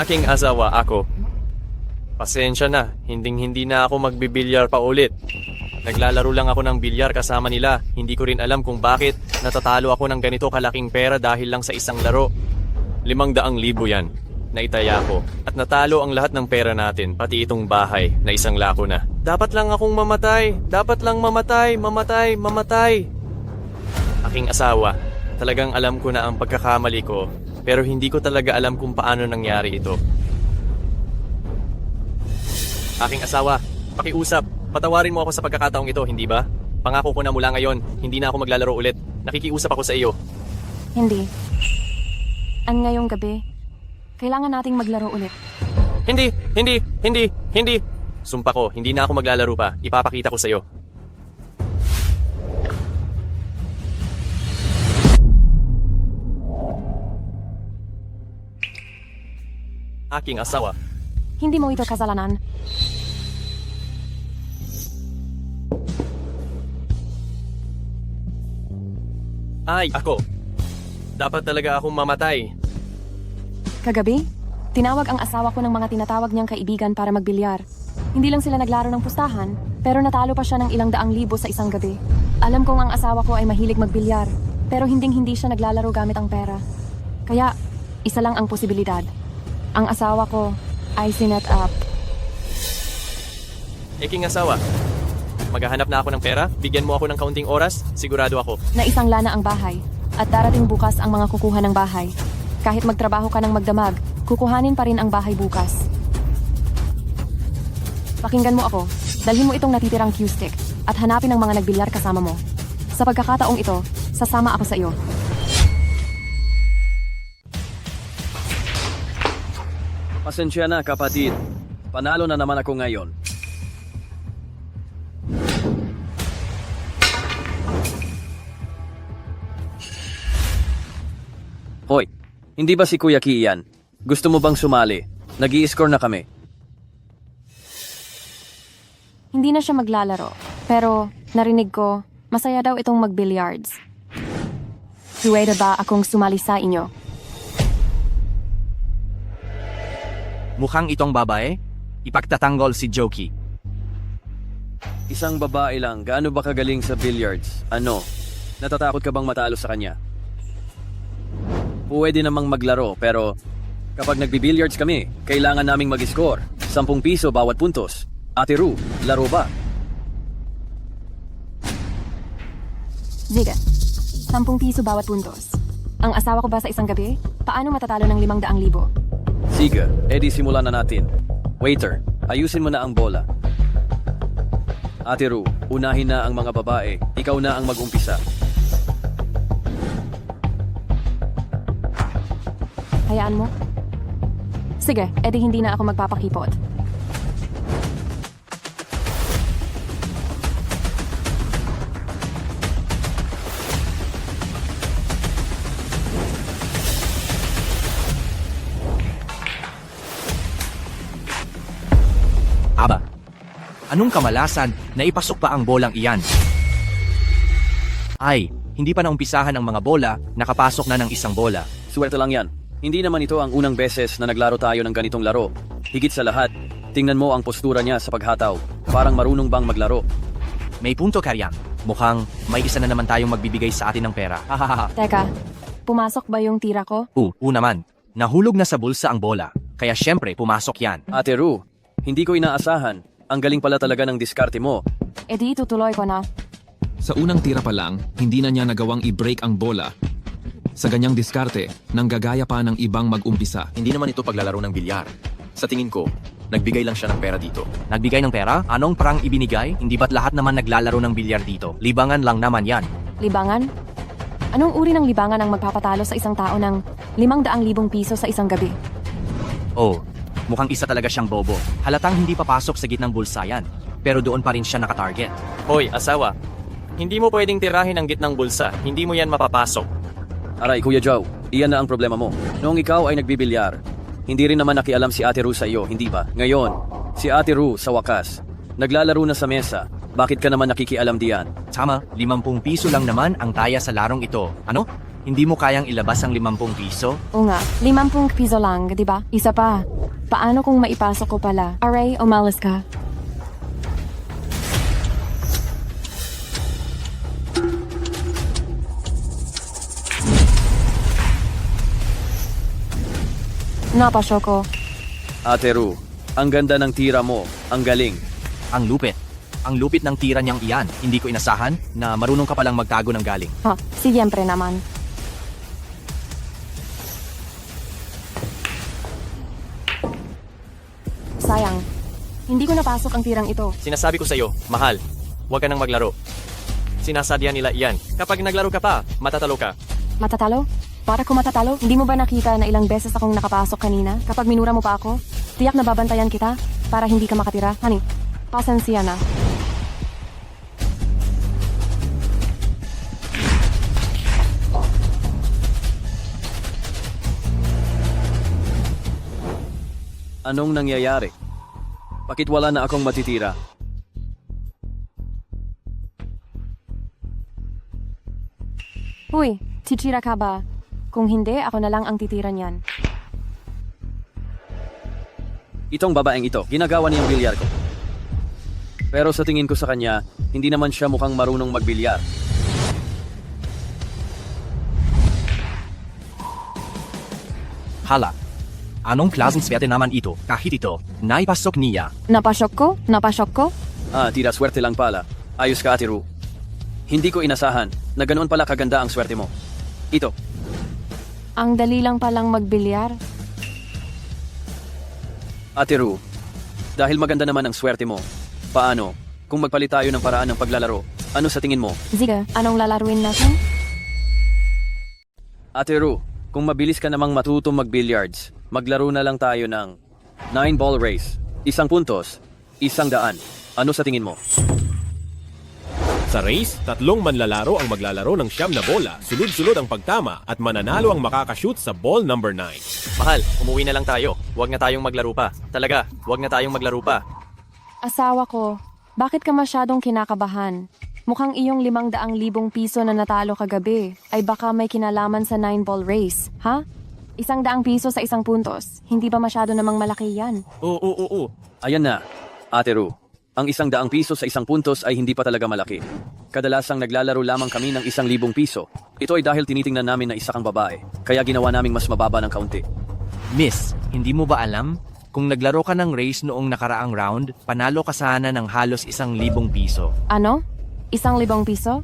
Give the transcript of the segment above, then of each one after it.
Aking asawa ako. Pasensya na, hindi na ako magbibilyar pa ulit. Naglalaro lang ako ng bilyar kasama nila. Hindi ko rin alam kung bakit natatalo ako ng ganito kalaking pera dahil lang sa isang laro. 500,000 yan. Naitaya ko. At natalo ang lahat ng pera natin, pati itong bahay na isang lako na. Dapat lang akong mamatay. Dapat lang mamatay. Aking asawa, talagang alam ko na ang pagkakamali ko, pero hindi ko talaga alam kung paano nangyari ito. Aking asawa, pakiusap. Patawarin mo ako sa pagkakataong ito, hindi ba? Pangako ko na mula ngayon, hindi na ako maglalaro ulit. Nakikiusap ako sa iyo. Hindi. Ngayong gabi, kailangan nating maglaro ulit. Hindi. Sumpa ko, hindi na ako maglalaro pa. Ipapakita ko sa iyo. Aking asawa. Hindi mo ito kasalanan. Ay, ako. Dapat talaga akong mamatay. Kagabi, tinawag ang asawa ko ng mga tinatawag niyang kaibigan para magbilyar. Hindi lang sila naglaro ng pustahan, pero natalo pa siya ng ilang daang libo sa isang gabi. Alam kong ang asawa ko ay mahilig magbilyar, pero hindi siya naglalaro gamit ang pera. Kaya, isa lang ang posibilidad. Ang asawa ko ay sinet up. Aking asawa. Maghahanap na ako ng pera, bigyan mo ako ng kaunting oras, sigurado ako. Na isang lana ang bahay, at darating bukas ang mga kukuha ng bahay. Kahit magtrabaho ka ng magdamag, kukuhanin pa rin ang bahay bukas. Pakinggan mo ako, dalhin mo itong natitirang cue stick at hanapin ang mga nagbilyar kasama mo. Sa pagkakataong ito, sasama ako sa iyo. Pasensya na kapatid, panalo na naman ako ngayon. Hoy, hindi ba si Kuya Kian? Gusto mo bang sumali? Nag-i-score na kami. Hindi na siya maglalaro, pero narinig ko, masaya daw itong mag-billiards. Pwede ba akong sumali sa inyo? Mukhang itong babae, ipagtatanggol si Jokey. Isang babae lang, gaano ba kagaling sa billiards? Ano? Natatakot ka bang matalo sa kanya? Pwede namang maglaro, pero kapag nagbi-billiards kami, kailangan naming mag-score. 10 piso bawat puntos. Ate Ru, laro ba? Sige, 10 piso bawat puntos. Ang asawa ko ba sa isang gabi? Paano matatalo ng 500,000? Sige, edi simulan na natin. Waiter, ayusin mo na ang bola. Ate Ru, unahin na ang mga babae. Ikaw na ang mag-umpisa. Hayaan mo? Sige, edi hindi na ako magpapakipot. Aba, anong kamalasan na ipasok pa ang bolang iyan? Ay, hindi pa naumpisahan ang mga bola, nakapasok na ng isang bola. Swerte lang yan. Hindi naman ito ang unang beses na naglaro tayo ng ganitong laro. Higit sa lahat, tingnan mo ang postura niya sa paghataw. Parang marunong bang maglaro? May punto, Karyang. Mukhang may isa na naman tayong magbibigay sa atin ng pera. Hahaha. Teka, pumasok ba yung tira ko? Naman. Nahulog na sa bulsa ang bola. Kaya syempre, pumasok yan. Ate Ru, hindi ko inaasahan. Ang galing pala talaga ng diskarte mo. Edi itutuloy ko na. Sa unang tira pa lang, hindi na niya nagawang i-break ang bola. Sa ganyang diskarte, nanggagaya pa ng ibang mag-umpisa. Hindi naman ito paglalaro ng bilyar. Sa tingin ko, nagbigay lang siya ng pera dito. Nagbigay ng pera? Anong parang ibinigay? Hindi ba't lahat naman naglalaro ng bilyar dito? Libangan lang naman yan. Libangan? Anong uri ng libangan ang magpapatalo sa isang tao ng 500,000 piso sa isang gabi? Oh, mukhang isa talaga siyang bobo. Halatang hindi papasok sa gitnang bulsa yan. Pero doon pa rin siya nakatarget. Hoy, asawa. Hindi mo pwedeng tirahin ang gitnang bulsa. Hindi mo yan mapapasok. Aray, Kuya Joe, iyan na ang problema mo. Noong ikaw ay nagbibilyar, hindi rin naman nakialam si Ate Ru sa iyo, hindi ba? Ngayon, si Ate Ru sa wakas, naglalaro na sa mesa. Bakit ka naman nakikialam diyan? Tama, 50 piso lang naman ang taya sa larong ito. Ano? Hindi mo kayang ilabas ang 50 piso? Oo nga, 50 piso lang, di ba? Isa pa, Paano kung maipasok ko pala? Aray, umalis ka. Napasok ko. Ate Ru, ang ganda ng tira mo. Ang galing. Ang lupit. Ang lupit ng tira niyang iyan. Hindi ko inasahan na marunong ka palang magtago ng galing. Ha, siyempre naman. Sayang. Hindi ko napasok ang tirang ito. Sinasabi ko sa'yo, mahal, huwag ka nang maglaro. Sinasadya nila iyan. Kapag naglaro ka pa, matatalo ka. Matatalo? Para ko matatalo? Hindi mo ba nakita na ilang beses akong nakapasok kanina? Kapag minura mo pa ako, tiyak na babantayan kita para hindi ka makatira. Honey, pasensya na. Anong nangyayari? Bakit wala na akong matitira? Uy, chichira ka ba? Kung hindi, ako na lang ang titira niyan. Itong babaeng ito, ginagawa niyang bilyar ko. Pero sa tingin ko sa kanya, hindi naman siya mukhang marunong magbilyar. Hala. Anong klaseng swerte naman ito? Kahit ito, naipasok niya. Napasok ko? Napasok ko? Tira swerte lang pala. Ayos ka, Ate Ru. Hindi ko inasahan na ganoon pala kaganda ang swerte mo. Ito, Ang dali lang palang magbilyar. Ate Ru, dahil maganda naman ang swerte mo, paano kung magpalit tayo ng paraan ng paglalaro? Ano sa tingin mo? Ziga, anong lalaruin natin? Ate Ru, kung mabilis ka namang matutong mag-billiards, maglaro na lang tayo ng 9-ball race. 1 puntos, 100. Ano sa tingin mo? Sa race, 3 manlalaro ang maglalaro ng 9 na bola, sunod-sunod ang pagtama at mananalo ang makakashoot sa ball number 9. Mahal, umuwi na lang tayo. Huwag na tayong maglaro pa. Talaga, huwag na tayong maglaro pa. Asawa ko, bakit ka masyadong kinakabahan? Mukhang iyong 500,000 piso na natalo kagabi ay baka may kinalaman sa 9-ball race, ha? 100 piso sa 1 puntos. Hindi ba masyado namang malaki yan? Oo. Ayan na, Ate Ru. Ang 100 piso sa 1 puntos ay hindi pa talaga malaki. Kadalasang naglalaro lamang kami ng 1,000 piso. Ito ay dahil tinitingnan namin na isa kang babae, kaya ginawa naming mas mababa ng kaunti. Miss, hindi mo ba alam? Kung naglaro ka ng race noong nakaraang round, panalo ka sana ng halos 1,000 piso. Ano? 1,000 piso?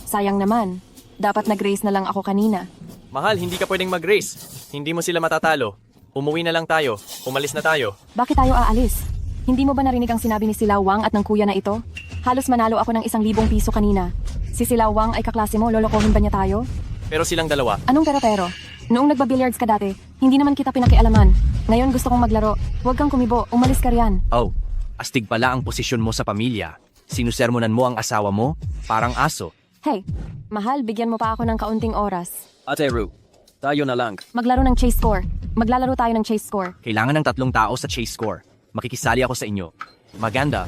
Sayang naman. Dapat nag-race na lang ako kanina. Mahal, hindi ka pwedeng mag-race. Hindi mo sila matatalo. Umuwi na lang tayo. Umalis na tayo. Bakit tayo aalis? Hindi mo ba narinig ang sinabi ni Silawang at ng kuya na ito? Halos manalo ako ng 1,000 piso kanina. Si Silawang ay kaklase mo, lolokohin ba niya tayo? Pero silang dalawa. Anong pero? Noong nagbabilliards ka dati, hindi naman kita pinakialaman. Ngayon gusto kong maglaro. Huwag kang kumibo, umalis ka riyan. Oh, astig pala ang posisyon mo sa pamilya. Sinusermonan mo ang asawa mo? Parang aso. Hey, mahal, bigyan mo pa ako ng kaunting oras. Ate Ru, tayo na lang. Maglaro ng chase score. Maglalaro tayo ng chase score. Kailangan ng 3 tao sa chase score. Makikisali ako sa inyo. Maganda.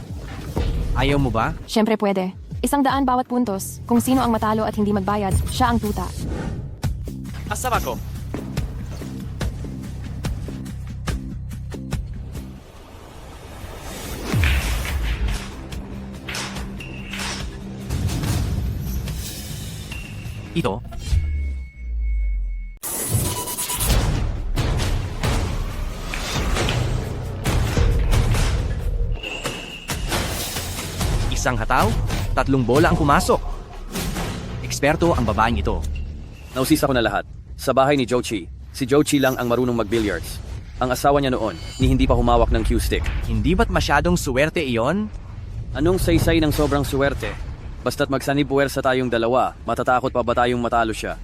Ayaw mo ba? Siyempre pwede. 100 bawat puntos. Kung sino ang matalo at hindi magbayad, siya ang tuta. Asawa ko. Ito? Isang hataw, 3 bola ang pumasok. Eksperto ang babaeng ito. Nausisa ko na lahat. Sa bahay ni Jochi, si Jochi lang ang marunong mag-billiards. Ang asawa niya noon, ni hindi pa humawak ng cue stick. Hindi ba't masyadong suwerte iyon? Anong saysay ng sobrang swerte? Basta't magsanib puwersa tayong dalawa, matatakot pa ba tayong matalo siya?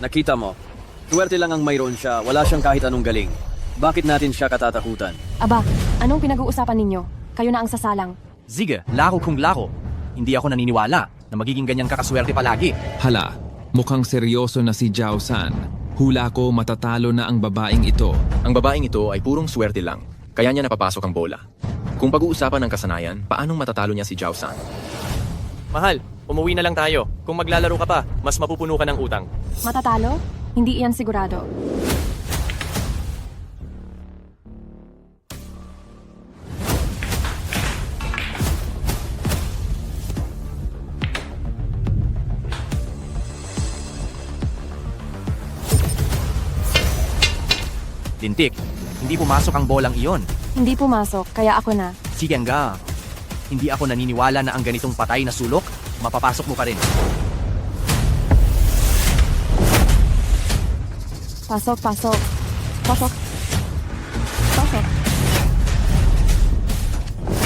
Nakita mo, swerte lang ang mayroon siya, wala siyang kahit anong galing. Bakit natin siya katatakutan? Aba, anong pinag-uusapan ninyo? Kayo na ang sasalang. Sige, lako kung lako. Hindi ako naniniwala na magiging ganyan kakaswerte palagi. Hala, mukhang seryoso na si Jiao San. Hula ko matatalo na ang babaeng ito. Ang babaeng ito ay purong swerte lang, kaya niya napapasok ang bola. Kung pag-uusapan ng kasanayan, paanong matatalo niya si Jiao San? Mahal, umuwi na lang tayo. Kung maglalaro ka pa, mas mapupuno ka ng utang. Matatalo? Hindi iyan sigurado. Lintik, hindi pumasok ang bolang iyon. Hindi pumasok, kaya ako na. Sige nga. Hindi ako naniniwala na ang ganitong patay na sulok, mapapasok mo pa rin. Pasok, pasok. Pasok. Pasok.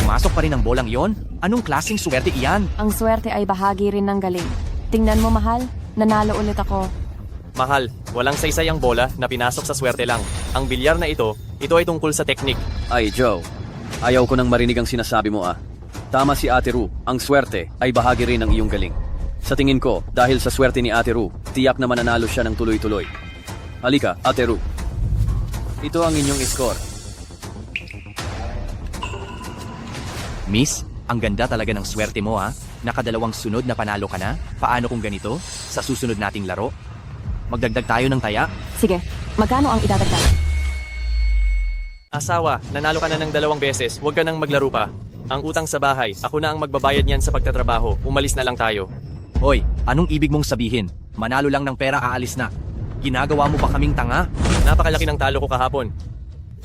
Pumasok pa rin ang bolang iyon? Anong klaseng swerte iyan? Ang swerte ay bahagi rin ng galing. Tingnan mo, mahal. Nanalo ulit ako. Mahal, walang saysay ang bola na pinasok sa swerte lang. Ang bilyar na ito ay tungkol sa teknik. Ay, Joe. Ayaw ko nang marinig ang sinasabi mo Tama si Ate Ru, ang swerte ay bahagi rin ng iyong galing. Sa tingin ko, dahil sa swerte ni Ate Ru, tiyak na mananalo siya ng tuloy-tuloy. Halika, Ate Ru. Ito ang inyong score. Miss, ang ganda talaga ng swerte mo Nakadalawang sunod na panalo ka na? Paano kung ganito? Sa susunod nating laro? Magdagdag tayo ng taya? Sige, magkano ang idadagdag? Asawa, nanalo ka na ng 2 beses, huwag ka nang maglaro pa. Ang utang sa bahay, ako na ang magbabayad niyan sa pagtatrabaho, umalis na lang tayo. Hoy, anong ibig mong sabihin? Manalo lang ng pera, aalis na. Ginagawa mo pa kaming tanga? Napakalaki ng talo ko kahapon.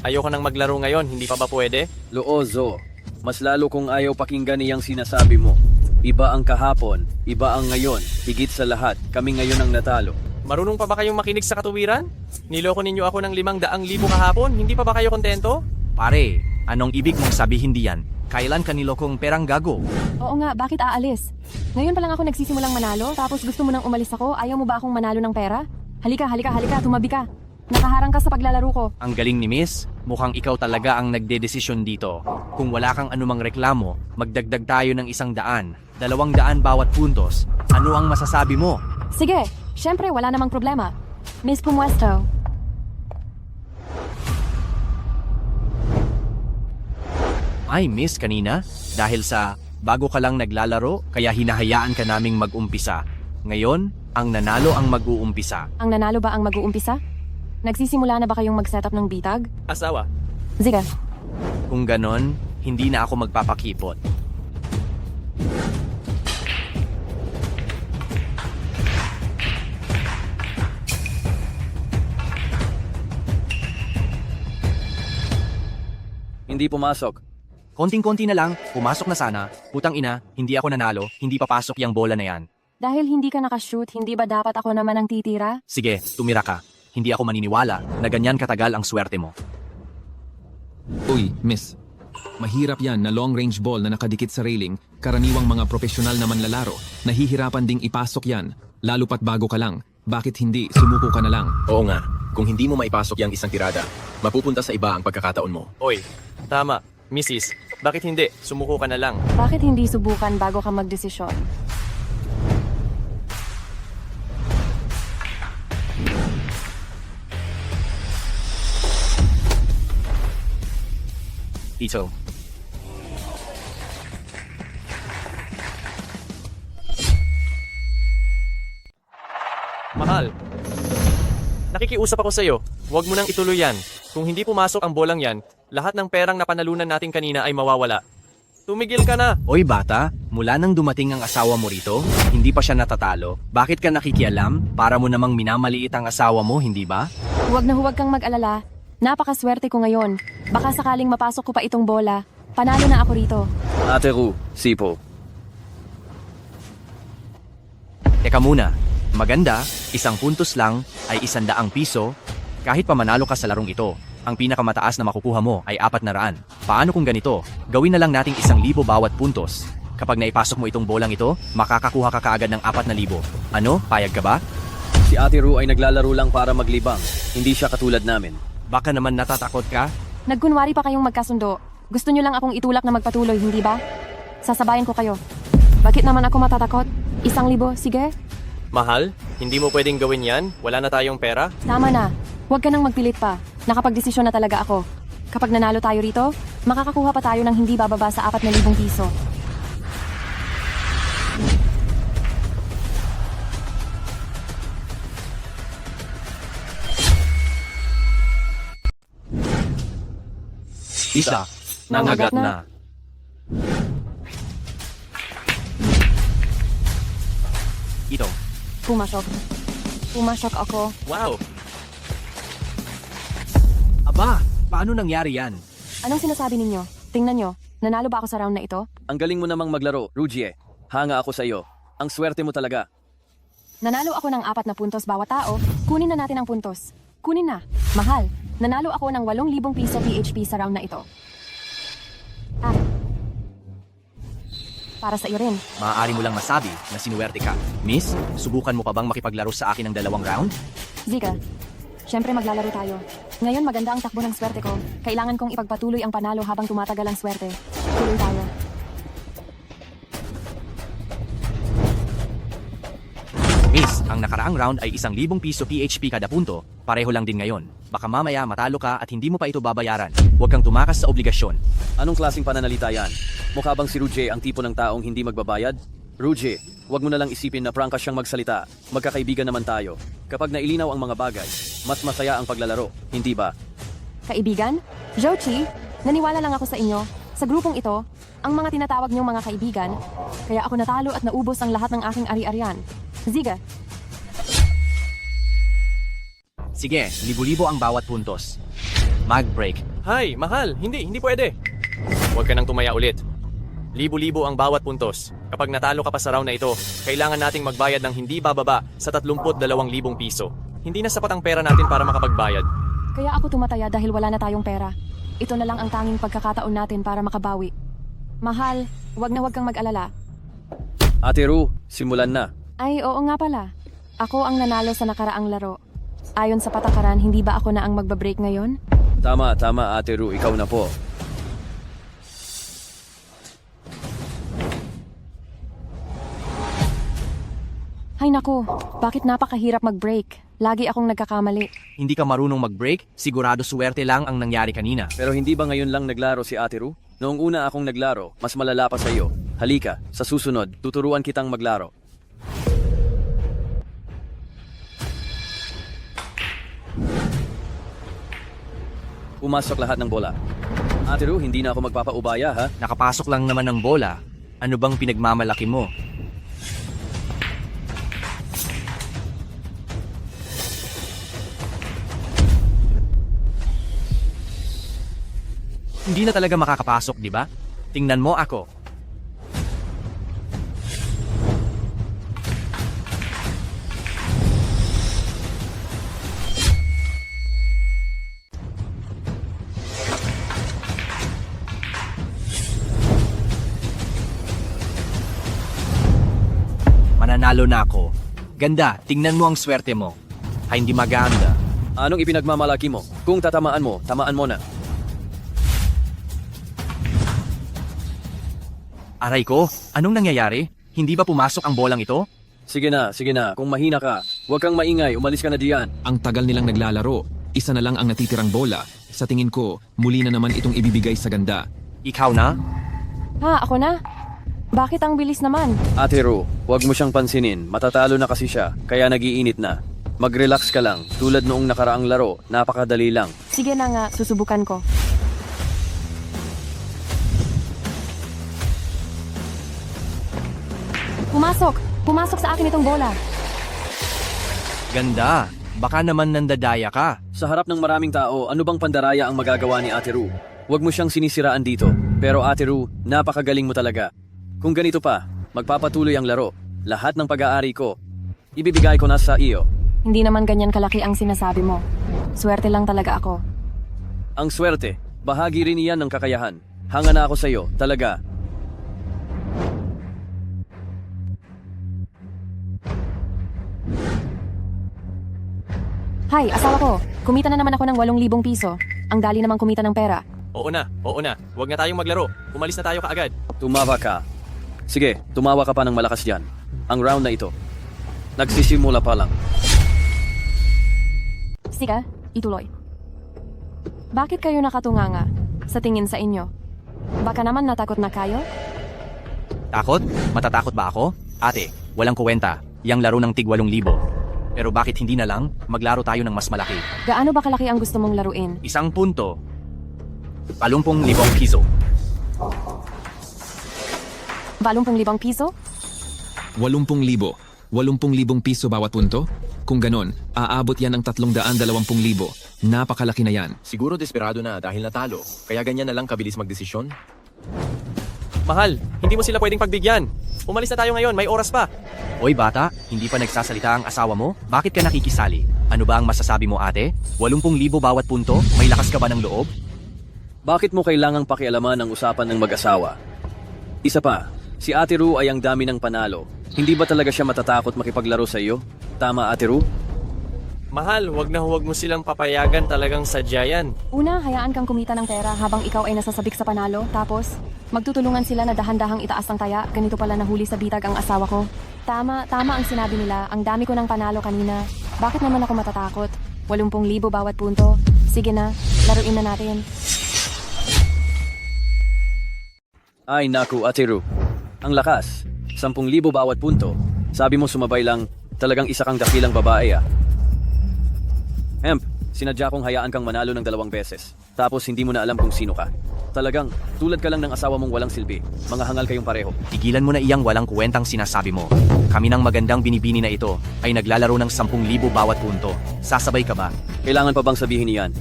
Ayoko nang maglaro ngayon, hindi pa ba pwede? Loozo, mas lalo kung ayaw pakinggan niyang sinasabi mo. Iba ang kahapon, iba ang ngayon. Higit sa lahat, kami ngayon ang natalo. Marunong pa ba kayong makinig sa katuwiran? Niloko ninyo ako ng 500,000 kahapon, hindi pa ba kayo kontento? Pare, anong ibig mong sabihin diyan? Kailan ka nilokong perang gago? Oo nga, bakit aalis? Ngayon pa lang ako nagsisimulang manalo, tapos gusto mo nang umalis ako, ayaw mo ba akong manalo ng pera? Halika, halika, halika, tumabi ka. Nakaharang ka sa paglalaro ko. Ang galing ni Miss, mukhang ikaw talaga ang nagdedesisyon dito. Kung wala kang anumang reklamo, magdagdag tayo ng 100, 200 bawat puntos. Ano ang masasabi mo? Sige, syempre wala namang problema. Miss Pumuesto. Ay, Miss, kanina, dahil sa bago ka lang naglalaro, kaya hinahayaan ka naming mag-umpisa. Ngayon, ang nanalo ang mag-uumpisa. Ang nanalo ba ang mag-uumpisa? Nagsisimula na ba kayong mag-setup ng bitag? Asawa, Sige, Kung ganon, hindi na ako magpapakipot. Hindi pumasok. Konting-konti na lang, pumasok na sana. Putang ina, hindi ako nanalo, hindi papasok yung bola na yan. dahil hindi ka nakashoot, hindi ba dapat ako naman ang titira? Sige, tumira ka. Hindi ako maniniwala na ganyan katagal ang swerte mo. Uy, miss. Mahirap yan na long-range ball na nakadikit sa railing, karaniwang mga profesional na manlalaro, nahihirapan ding ipasok yan, lalo pat bago ka lang. Bakit hindi, sumuko ka na lang. Oo nga, kung hindi mo maipasok yung isang tirada, mapupunta sa iba ang pagkakataon mo. oy, tama, Mrs. Bakit hindi? Sumuko ka na lang. Bakit hindi subukan bago ka magdesisyon? Tito. Mahal, nakikiusap ako sa'yo. Huwag mo nang ituloy yan. Kung hindi pumasok ang bolang yan, lahat ng perang napanalunan natin kanina ay mawawala. Tumigil ka na! Oy bata, mula nang dumating ang asawa mo rito, hindi pa siya natatalo. Bakit ka nakikialam? Para mo namang minamaliit ang asawa mo, hindi ba? Huwag kang mag-alala. Napakaswerte ko ngayon. Baka sakaling mapasok ko pa itong bola. Panalo na ako rito. Ate Ru, Sipo. Teka muna, maganda, 1 puntos lang ay 100 piso. Kahit pa manalo ka sa larong ito, ang pinakamataas na makukuha mo ay 400. Paano kung ganito? Gawin na lang nating 1,000 bawat puntos. Kapag naipasok mo itong bolang ito, makakakuha ka kaagad ng 4,000. Ano? Payag ka ba? Si Ate Ru ay naglalaro lang para maglibang. Hindi siya katulad namin. Baka naman natatakot ka? Nagkunwari pa kayong magkasundo. Gusto nyo lang akong itulak na magpatuloy, hindi ba? Sasabayan ko kayo. Bakit naman ako matatakot? 1,000, sige? Mahal, hindi mo pwedeng gawin yan? Wala na tayong pera? Tama na. Huwag ka nang magpilit pa. Nakapagdesisyon na talaga ako. Kapag nanalo tayo rito, makakakuha pa tayo ng hindi bababa sa 4,000 piso. Isa. Nangagat Nangagat na. na. Ito. Pumasok. Pumasok ako. Wow! Aba, paano nangyari yan? Anong sinasabi ninyo? Tingnan nyo. Nanalo ba ako sa round na ito? Ang galing mo namang maglaro, Rujie. Hanga ako sa iyo. Ang swerte mo talaga. Nanalo ako ng 4 na puntos bawat tao. Kunin na natin ang puntos. Kunin na. Mahal. Nanalo ako ng 8,000 piso PHP sa round na ito. Ah. Para sa iyo rin. Maaari mo lang masabi na sinuwerte ka. Miss, subukan mo pa bang makipaglaro sa akin ng 2 round? Zika, syempre maglalaro tayo. Ngayon maganda ang takbo ng swerte ko. Kailangan kong ipagpatuloy ang panalo habang tumatagal ang swerte. Tuloy tayo. Miss, ang nakaraang round ay 1,000 piso PHP kada punto. Pareho lang din ngayon. Baka mamaya matalo ka at hindi mo pa ito babayaran. Huwag kang tumakas sa obligasyon. Anong klaseng pananalita yan? Mukha bang si Rujie ang tipo ng taong hindi magbabayad? Rujie, wag mo na lang isipin na prangka siyang magsalita. Magkakaibigan naman tayo. Kapag nailinaw ang mga bagay, mas masaya ang paglalaro, hindi ba? Kaibigan? Jochi, naniwala lang ako sa inyo. Sa grupong ito, ang mga tinatawag niyong mga kaibigan, kaya ako natalo at naubos ang lahat ng aking ari-arian. Ziga, Sige, libo-libo ang bawat puntos. Mag-break. Hay, mahal, hindi pwede. Huwag ka nang tumaya ulit. Libo-libo ang bawat puntos. Kapag natalo ka pa sa round na ito, kailangan nating magbayad ng hindi bababa sa 32,000 piso. Hindi na sapat ang pera natin para makapagbayad. kaya ako tumataya dahil wala na tayong pera. Ito na lang ang tanging pagkakataon natin para makabawi. Mahal, wag kang mag-alala. Ate Ru, simulan na. Ay, oo nga pala. Ako ang nanalo sa nakaraang laro. Ayon sa patakaran, hindi ba ako na ang magba-break ngayon? Tama, Ate Ru, ikaw na po. Hay naku, bakit napakahirap mag-break? Lagi akong nagkakamali. Hindi ka marunong mag-break? Sigurado suwerte lang ang nangyari kanina. Pero hindi ba ngayon lang naglaro si Ate Ru? Noong una akong naglaro, mas malala pa sa iyo. Halika, sa susunod, tuturuan kitang maglaro. Pumasok lahat ng bola. Ate Ru, hindi na ako magpapaubaya ha. Nakapasok lang naman ng bola. Ano bang pinagmamalaki mo? Hindi na talaga makakapasok, di ba? Tingnan mo ako. Mananalo na ako. Ganda, tingnan mo ang swerte mo. Ay, hindi maganda. Anong ipinagmamalaki mo? Kung tatamaan mo, tamaan mo na. Aray ko, anong nangyayari? Hindi ba pumasok ang bolang ito? Sige na. Kung mahina ka, huwag kang maingay, umalis ka na diyan. Ang tagal nilang naglalaro. Isa na lang ang natitirang bola. Sa tingin ko, muli na naman itong ibibigay sa ganda. Ikaw na? Ha, ako na? Bakit ang bilis naman? Ate Ru, huwag mo siyang pansinin. Matatalo na kasi siya, kaya nagiinit na. Mag-relax ka lang. Tulad noong nakaraang laro, napakadali lang. Sige na nga, susubukan ko. Pumasok sa akin itong bola. Ganda. Baka naman nandadaya ka. Sa harap ng maraming tao, ano bang pandaraya ang magagawa ni Ate Ru? Huwag mo siyang sinisiraan dito. Pero Ate Ru, napakagaling mo talaga. Kung ganito pa, magpapatuloy ang laro. Lahat ng pag-aari ko, ibibigay ko na sa iyo. Hindi naman ganyan kalaki ang sinasabi mo. Swerte lang talaga ako. Ang swerte, bahagi rin iyan ng kakayahan. Hanga na ako sa iyo, talaga. Hay, asawa ko. Kumita na naman ako ng 8,000 piso. Ang dali namang kumita ng pera. Oo na. Huwag na tayong maglaro. Umalis na tayo kaagad. Tumawa ka. Sige, tumawa ka pa ng malakas dyan. Ang round na ito. Nagsisimula pa lang. Sige, ituloy. Bakit kayo nakatunganga? Sa tingin sa inyo. Baka naman natakot na kayo? Takot? Matatakot ba ako? Ate, walang kuwenta. Yang laro ng tig 8,000. Pero bakit hindi na lang maglaro tayo ng mas malaki? Gaano ba kalaki ang gusto mong laruin? 1 punto. 20,000 piso. 20,000 piso? 80,000. 80,000 piso bawat punto? Kung ganon, aabot yan ng 320,000. Napakalaki na yan. Siguro desperado na dahil natalo, kaya ganyan na lang kabilis magdesisyon. Mahal, hindi mo sila pwedeng pagbigyan. Umalis na tayo ngayon, may oras pa. Oy bata, hindi pa nagsasalita ang asawa mo? Bakit ka nakikisali? Ano ba ang masasabi mo ate? 80,000 bawat punto? May lakas ka ba ng loob? Bakit mo kailangang pakialaman ang usapan ng mag-asawa? Isa pa, si Ate Ru ay ang dami ng panalo. Hindi ba talaga siya matatakot makipaglaro sa iyo? Tama, Ate Ru? Mahal, wag na huwag mo silang papayagan, talagang sadya yan. Una, hayaan kang kumita ng pera habang ikaw ay nasasabik sa panalo. Tapos, magtutulungan sila na dahan-dahang itaas ang taya. Ganito pala nahuli sa bitag ang asawa ko. Tama ang sinabi nila. Ang dami ko ng panalo kanina. Bakit naman ako matatakot? 80,000 bawat punto. Sige na, laruin na natin. Ay naku, Ate Ru. Ang lakas. 10,000 bawat punto. Sabi mo sumabay lang, talagang isa kang dakilang babae ah. Hemp, sinadya kong hayaan kang manalo ng 2 beses. Tapos hindi mo na alam kung sino ka. Talagang, tulad ka lang ng asawa mong walang silbi. Mga hangal kayong pareho. Tigilan mo na iyang walang kwentang sinasabi mo. Kami ng magandang binibini na ito ay naglalaro ng 10,000 bawat punto. Sasabay ka ba? Kailangan pa bang sabihin niyan?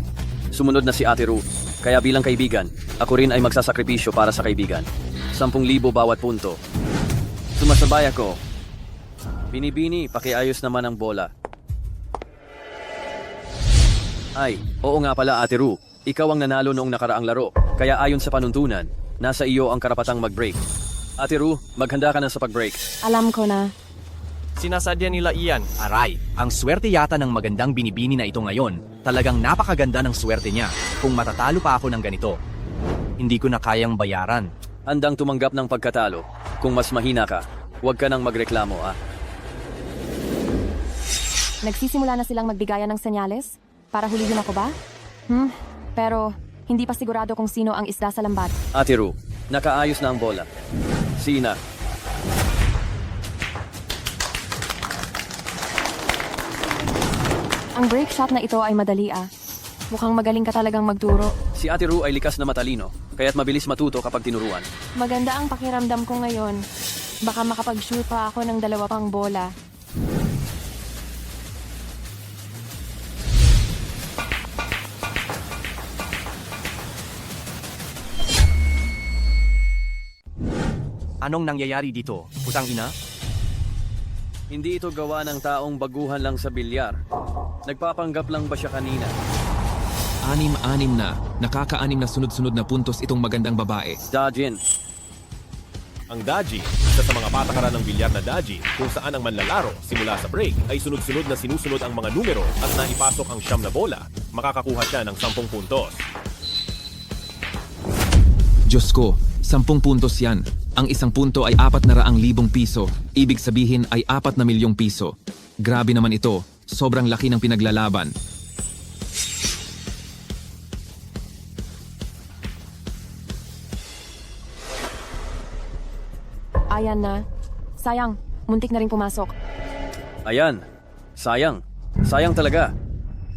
Sumunod na si Ate Ru. Kaya bilang kaibigan, ako rin ay magsasakripisyo para sa kaibigan. 10,000 bawat punto. Sumasabay ako. Binibini, pakiayos naman ang bola. Ay, oo nga pala Ate Ru. Ikaw ang nanalo noong nakaraang laro. Kaya ayon sa panuntunan, nasa iyo ang karapatang mag-break. Ate Ru, maghanda ka na sa pag-break. Alam ko na. Sinasadya nila iyan. Aray, ang swerte yata ng magandang binibini na ito ngayon. Talagang napakaganda ng swerte niya. Kung matatalo pa ako ng ganito, hindi ko na kayang bayaran. Handang tumanggap ng pagkatalo. Kung mas mahina ka, huwag ka nang magreklamo ah. Nagsisimula na silang magbigayan ng senyales? Para hulihin ako ba? Pero hindi pa sigurado kung sino ang isda sa lambat. Ate Ru, nakaayos na ang bola. Sina. Ang break shot na ito ay madali ah. Mukhang magaling ka talagang magturo. Si Ate Ru ay likas na matalino, kaya't mabilis matuto kapag tinuruan. Maganda ang pakiramdam ko ngayon. Baka makapag-shoot pa ako ng 2 pang bola. Anong nangyayari dito? Putang ina? Hindi ito gawa ng taong baguhan lang sa bilyar. Nagpapanggap lang ba siya kanina? 6-6 na. Nakaka-6 na sunod-sunod na puntos itong magandang babae. Dajin. Ang daji, isa sa mga patakaran ng bilyar na daji, kung saan ang manlalaro, simula sa break, ay sunod-sunod na sinusunod ang mga numero at naipasok ang 9 na bola, makakakuha siya ng 10 puntos. Diyos ko, 10 puntos yan. Ang 1 punto ay 400,000 piso. Ibig sabihin ay 4 na milyong piso. Grabe naman ito. Sobrang laki ng pinaglalaban. Ayan na. Sayang, muntik na rin pumasok. Ayan. Sayang. Sayang talaga.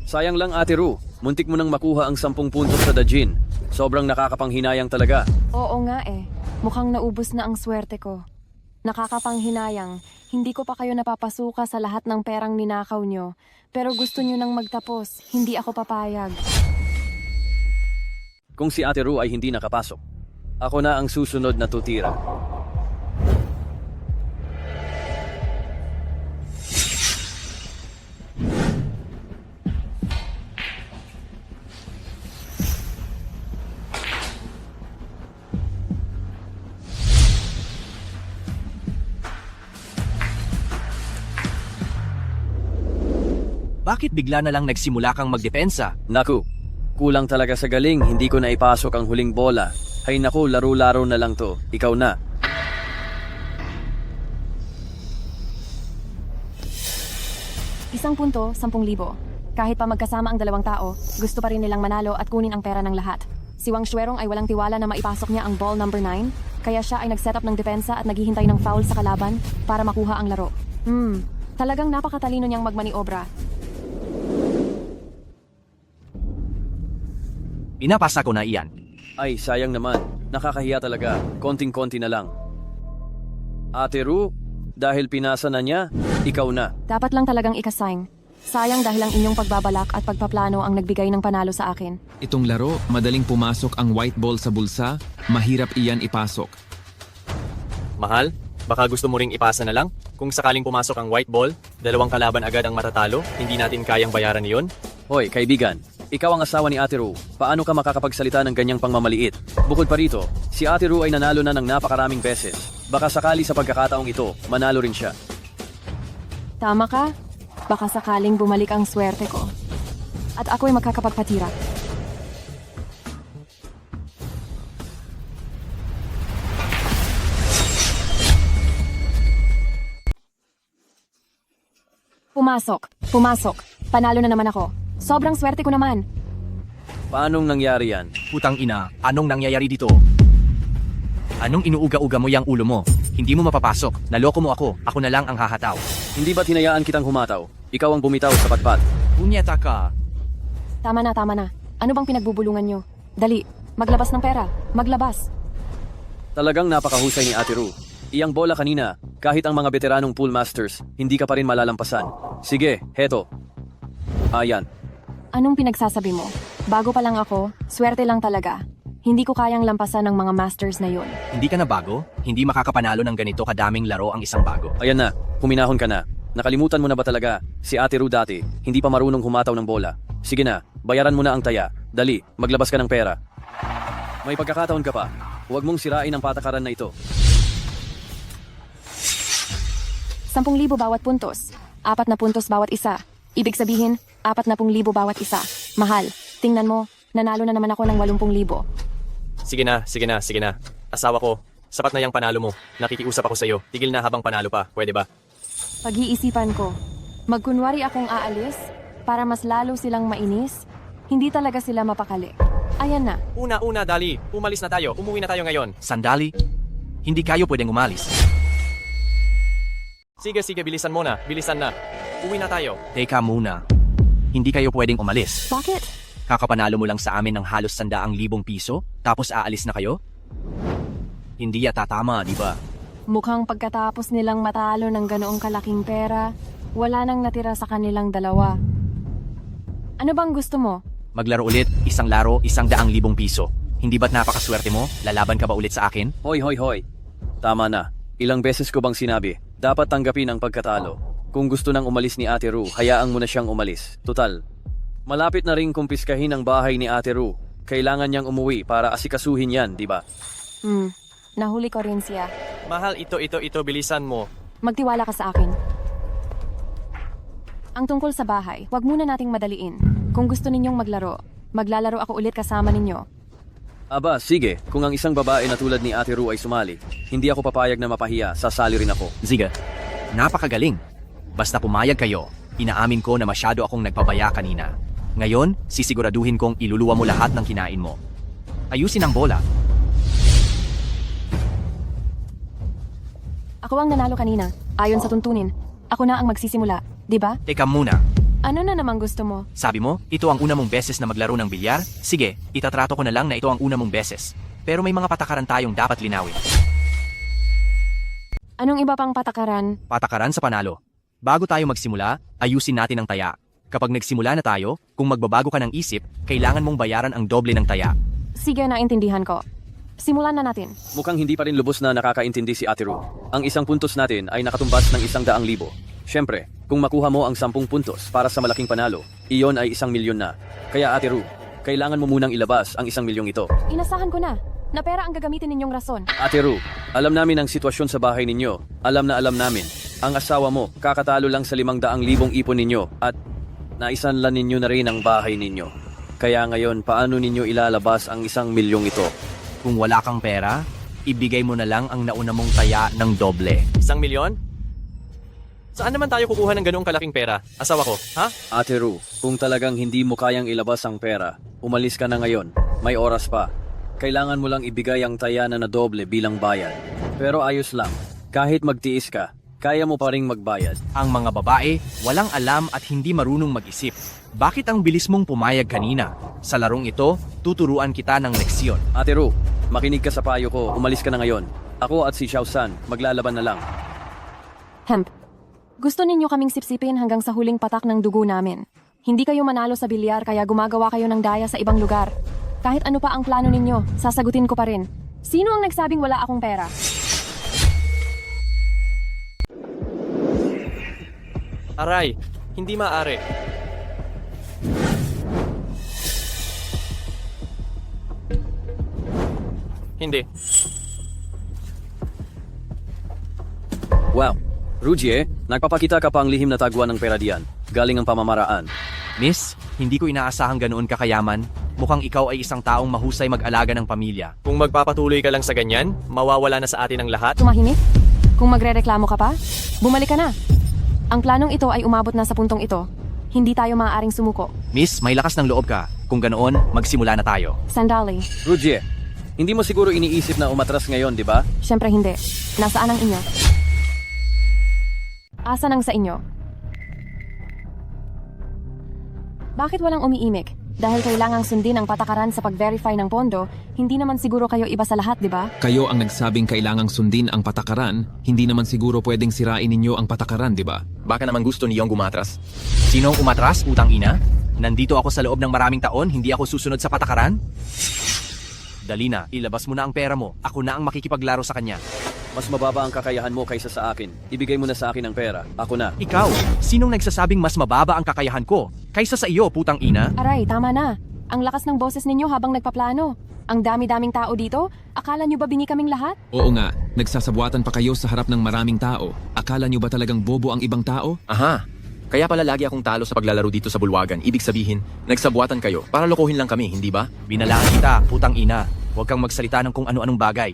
Sayang lang Ate Ru. Muntik mo nang makuha ang 10 puntos sa Dajin. Sobrang nakakapanghinayang talaga. Oo nga eh. Mukhang naubos na ang swerte ko. Nakakapanghinayang, hindi ko pa kayo napapasuka sa lahat ng perang ninakaw nyo. Pero gusto nyo nang magtapos, hindi ako papayag. Kung si Ate Ru ay hindi nakapasok, ako na ang susunod na tutira. Bakit bigla na lang nagsimula kang magdepensa? Naku, kulang talaga sa galing, hindi ko na ipasok ang huling bola. Hay naku, laro-laro na lang to. Ikaw na. Isang punto, 10,000. Kahit pa magkasama ang 2 tao, gusto pa rin nilang manalo at kunin ang pera ng lahat. Si Wang Shuerong ay walang tiwala na maipasok niya ang ball number 9, kaya siya ay nag-set up ng depensa at naghihintay ng foul sa kalaban para makuha ang laro. Talagang napakatalino niyang magmaniobra. Pinapasa ko na iyan. Ay, sayang naman. Nakakahiya talaga. Konting-konti na lang. Ate Ru, dahil pinasa na niya, ikaw na. Dapat lang talagang ikasayang. Sayang dahil ang inyong pagbabalak at pagpaplano ang nagbigay ng panalo sa akin. Itong laro, madaling pumasok ang white ball sa bulsa, mahirap iyan ipasok. Mahal, baka gusto mo ring ipasa na lang? Kung sakaling pumasok ang white ball, 2 kalaban agad ang matatalo, hindi natin kayang bayaran iyon? Hoy, kaibigan. Ikaw ang asawa ni Ate Ru. Paano ka makakapagsalita ng ganyang pangmamaliit? Bukod pa rito, si Ate Ru ay nanalo na ng napakaraming beses. Baka sakali sa pagkakataong ito, manalo rin siya. Tama ka? Baka sakaling bumalik ang swerte ko. At ako'y magkakapagpatira. Pumasok. Panalo na naman ako. Sobrang swerte ko naman. Paanong nangyari yan? Putang ina, anong nangyayari dito? Anong inuuga-uga mo yang ulo mo? Hindi mo mapapasok. Naloko mo ako. Ako na lang ang hahataw. Hindi ba't hinayaan kitang humataw? Ikaw ang bumitaw sa patpat. Punyeta ka. Tama na. Ano bang pinagbubulungan nyo? Dali, maglabas ng pera. Maglabas. Talagang napakahusay ni Ate Ru. Iyang bola kanina, kahit ang mga veteranong pool masters, hindi ka pa rin malalampasan. Sige, heto. Ayan. Anong pinagsasabi mo? Bago pa lang ako, swerte lang talaga. Hindi ko kayang lampasan ng mga masters na yun. Hindi ka na bago? Hindi makakapanalo ng ganito kadaming laro ang isang bago. Ayan na, huminahon ka na. Nakalimutan mo na ba talaga? Si Ate Ru dati, hindi pa marunong humataw ng bola. Sige na, bayaran mo na ang taya. Dali, maglabas ka ng pera. May pagkakataon ka pa. Huwag mong sirain ang patakaran na ito. 10,000 bawat puntos. 4 na puntos bawat isa. Ibig sabihin, 40,000 bawat isa. Mahal, tingnan mo, nanalo na naman ako ng 80,000. Sige na. Asawa ko, sapat na yung panalo mo. Nakikiusap ako sa'yo. Tigil na habang panalo pa. Pwede ba? Pag-iisipan ko, magkunwari akong aalis para mas lalo silang mainis, hindi talaga sila mapakali. Ayan na, Una, dali. Umalis na tayo. Umuwi na tayo ngayon. Sandali. Hindi kayo pwedeng umalis. Sige, bilisan mo na. Bilisan na. Uwi na tayo. Teka muna. Hindi kayo pwedeng umalis. bakit? Kakapanalo mo lang sa amin ng halos 100,000 piso, tapos aalis na kayo? Hindi yata tama, di ba? Mukhang pagkatapos nilang matalo ng ganoong kalaking pera, wala nang natira sa kanilang dalawa. Ano bang gusto mo? Maglaro ulit, isang laro, 100,000 piso. Hindi ba't napakaswerte mo? Lalaban ka ba ulit sa akin? Hoy. Tama na. Ilang beses ko bang sinabi, dapat tanggapin ang pagkatalo. Kung gusto nang umalis ni Ate Ru, hayaan mo na siyang umalis. Tutal, malapit na ring kumpiskahin ang bahay ni Ate Ru. Kailangan niyang umuwi para asikasuhin yan, di ba? Nahuli ko rin siya. Mahal, ito. Bilisan mo. Magtiwala ka sa akin. Ang tungkol sa bahay, wag muna nating madaliin. Kung gusto ninyong maglaro, maglalaro ako ulit kasama ninyo. Aba, sige. Kung ang isang babae na tulad ni Ate Ru ay sumali, hindi ako papayag na mapahiya, sasali rin ako. Ziga, napakagaling. Basta pumayag kayo, inaamin ko na masyado akong nagpabaya kanina. Ngayon, sisiguraduhin kong iluluwa mo lahat ng kinain mo. Ayusin ang bola. Ako ang nanalo kanina, ayon sa tuntunin. Ako na ang magsisimula, di ba? Teka muna. Ano na namang gusto mo? Sabi mo, ito ang una mong beses na maglaro ng bilyar? Sige, itatrato ko na lang na ito ang una mong beses. Pero may mga patakaran tayong dapat linawin. Anong iba pang patakaran? Patakaran sa panalo. Bago tayo magsimula, ayusin natin ang taya. Kapag nagsimula na tayo, kung magbabago ka ng isip, kailangan mong bayaran ang doble ng taya. Sige, naintindihan ko. Simulan na natin. Mukhang hindi pa rin lubos na nakakaintindi si Ate Ru. Ang isang puntos natin ay nakatumbas ng 100,000. Siyempre, kung makuha mo ang 10 puntos para sa malaking panalo, iyon ay 1,000,000 na. Kaya Ate Ru, kailangan mo munang ilabas ang 1,000,000 ito. Inasahan ko na pera ang gagamitin ninyong rason. Ate Ru, alam namin ang sitwasyon sa bahay ninyo. Alam namin. Ang asawa mo, kakatalo lang sa 500,000 ipon ninyo at naisanlan ninyo na rin ang bahay ninyo. Kaya ngayon, paano ninyo ilalabas ang 1,000,000 ito? Kung wala kang pera, ibigay mo na lang ang nauna mong taya ng doble. 1,000,000? Saan naman tayo kukuha ng ganoong kalaking pera? Asawa ko, ha? Ate Ru, kung talagang hindi mo kayang ilabas ang pera, umalis ka na ngayon. May oras pa. Kailangan mo lang ibigay ang taya na doble bilang bayad. Pero ayos lang. Kahit magtiis ka, kaya mo pa ring magbayad. Ang mga babae, walang alam at hindi marunong mag-isip. Bakit ang bilis mong pumayag kanina? Sa larong ito, tuturuan kita ng leksyon. Ate Ru, makinig ka sa payo ko, umalis ka na ngayon. Ako at si Xiao San, maglalaban na lang. Hemp, gusto ninyo kaming sipsipin hanggang sa huling patak ng dugo namin. Hindi kayo manalo sa bilyar kaya gumagawa kayo ng daya sa ibang lugar. Kahit ano pa ang plano ninyo, sasagutin ko pa rin. Sino ang nagsabing wala akong pera? Aray, hindi maaari. Hindi. Wow, Rujie, nagpapakita ka pa ang lihim na tagwan ng pera diyan. Galing ang pamamaraan. Miss, hindi ko inaasahang ganoon kakayaman. Mukhang ikaw ay isang taong mahusay mag-alaga ng pamilya. Kung magpapatuloy ka lang sa ganyan, mawawala na sa atin ang lahat. Tumahimik? Kung magrereklamo ka pa, bumalik ka na. Ang planong ito ay umabot na sa puntong ito. Hindi tayo maaaring sumuko. Miss, may lakas ng loob ka. Kung ganoon, magsimula na tayo. Sandali. Rujie, hindi mo siguro iniisip na umatras ngayon, di ba? Siyempre hindi. Nasaan ang inyo? Asan ang sa inyo? Bakit walang umiimik? Dahil kailangang sundin ang patakaran sa pag-verify ng pondo, hindi naman siguro kayo iba sa lahat, di ba? Kayo ang nagsabing kailangang sundin ang patakaran, hindi naman siguro pwedeng sirain ninyo ang patakaran, di ba? Baka naman gusto niyong gumatras. Sinong umatras, utang ina? Nandito ako sa loob ng maraming taon, hindi ako susunod sa patakaran? Dali na, ilabas mo na ang pera mo. Ako na ang makikipaglaro sa kanya. Mas mababa ang kakayahan mo kaysa sa akin. Ibigay mo na sa akin ang pera. Ako na. Ikaw, sinong nagsasabing mas mababa ang kakayahan ko? Kaysa sa iyo, putang ina? Aray, tama na. Ang lakas ng boses ninyo habang nagpaplano. Ang dami-daming tao dito? Akala nyo ba bingi kaming lahat? Oo nga, nagsasabwatan pa kayo sa harap ng maraming tao. Akala nyo ba talagang bobo ang ibang tao? Aha, kaya pala lagi akong talo sa paglalaro dito sa bulwagan. Ibig sabihin, nagsabuatan kayo para lokohin lang kami, hindi ba? Binalaan kita, putang ina. Huwag kang magsalita ng kung ano-anong bagay.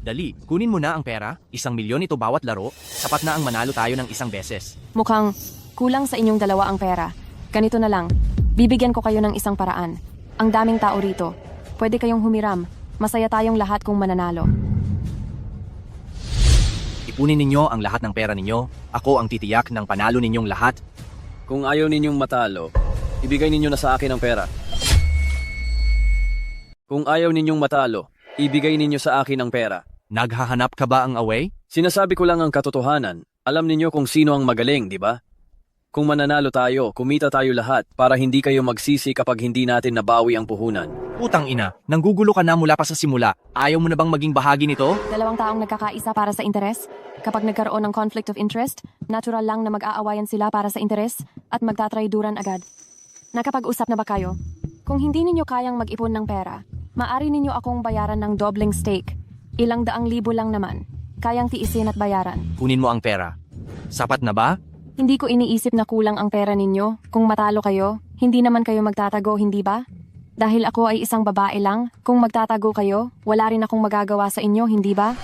Dali, kunin mo na ang pera. 1,000,000 ito bawat laro. Sapat na ang manalo tayo ng isang beses. Mukhang kulang sa inyong dalawa ang pera. Ganito na lang. Bibigyan ko kayo ng isang paraan. Ang daming tao rito. Pwede kayong humiram. Masaya tayong lahat kung mananalo. Ipunin ninyo ang lahat ng pera ninyo. Ako ang titiyak ng panalo ninyong lahat. Kung ayaw ninyong matalo, ibigay ninyo na sa akin ang pera. Kung ayaw ninyong matalo, ibigay ninyo sa akin ang pera. Naghahanap ka ba ang away? Sinasabi ko lang ang katotohanan. Alam ninyo kung sino ang magaling, di ba? Kung mananalo tayo, kumita tayo lahat para hindi kayo magsisi kapag hindi natin nabawi ang puhunan. Putang ina, nanggugulo ka na mula pa sa simula. Ayaw mo na bang maging bahagi nito? Dalawang taong nagkakaisa para sa interes. Kapag nagkaroon ng conflict of interest, natural lang na mag-aawayan sila para sa interes at magtatrayduran agad. Nakapag-usap na ba kayo? Kung hindi ninyo kayang mag-ipon ng pera, maari ninyo akong bayaran ng doubling stake. 200,000 lang naman. Kayang tiisin at bayaran. Kunin mo ang pera. Sapat na ba? Hindi ko iniisip na kulang ang pera ninyo. Kung matalo kayo, hindi naman kayo magtatago, hindi ba? Dahil ako ay isang babae lang, kung magtatago kayo, wala rin akong magagawa sa inyo, hindi ba?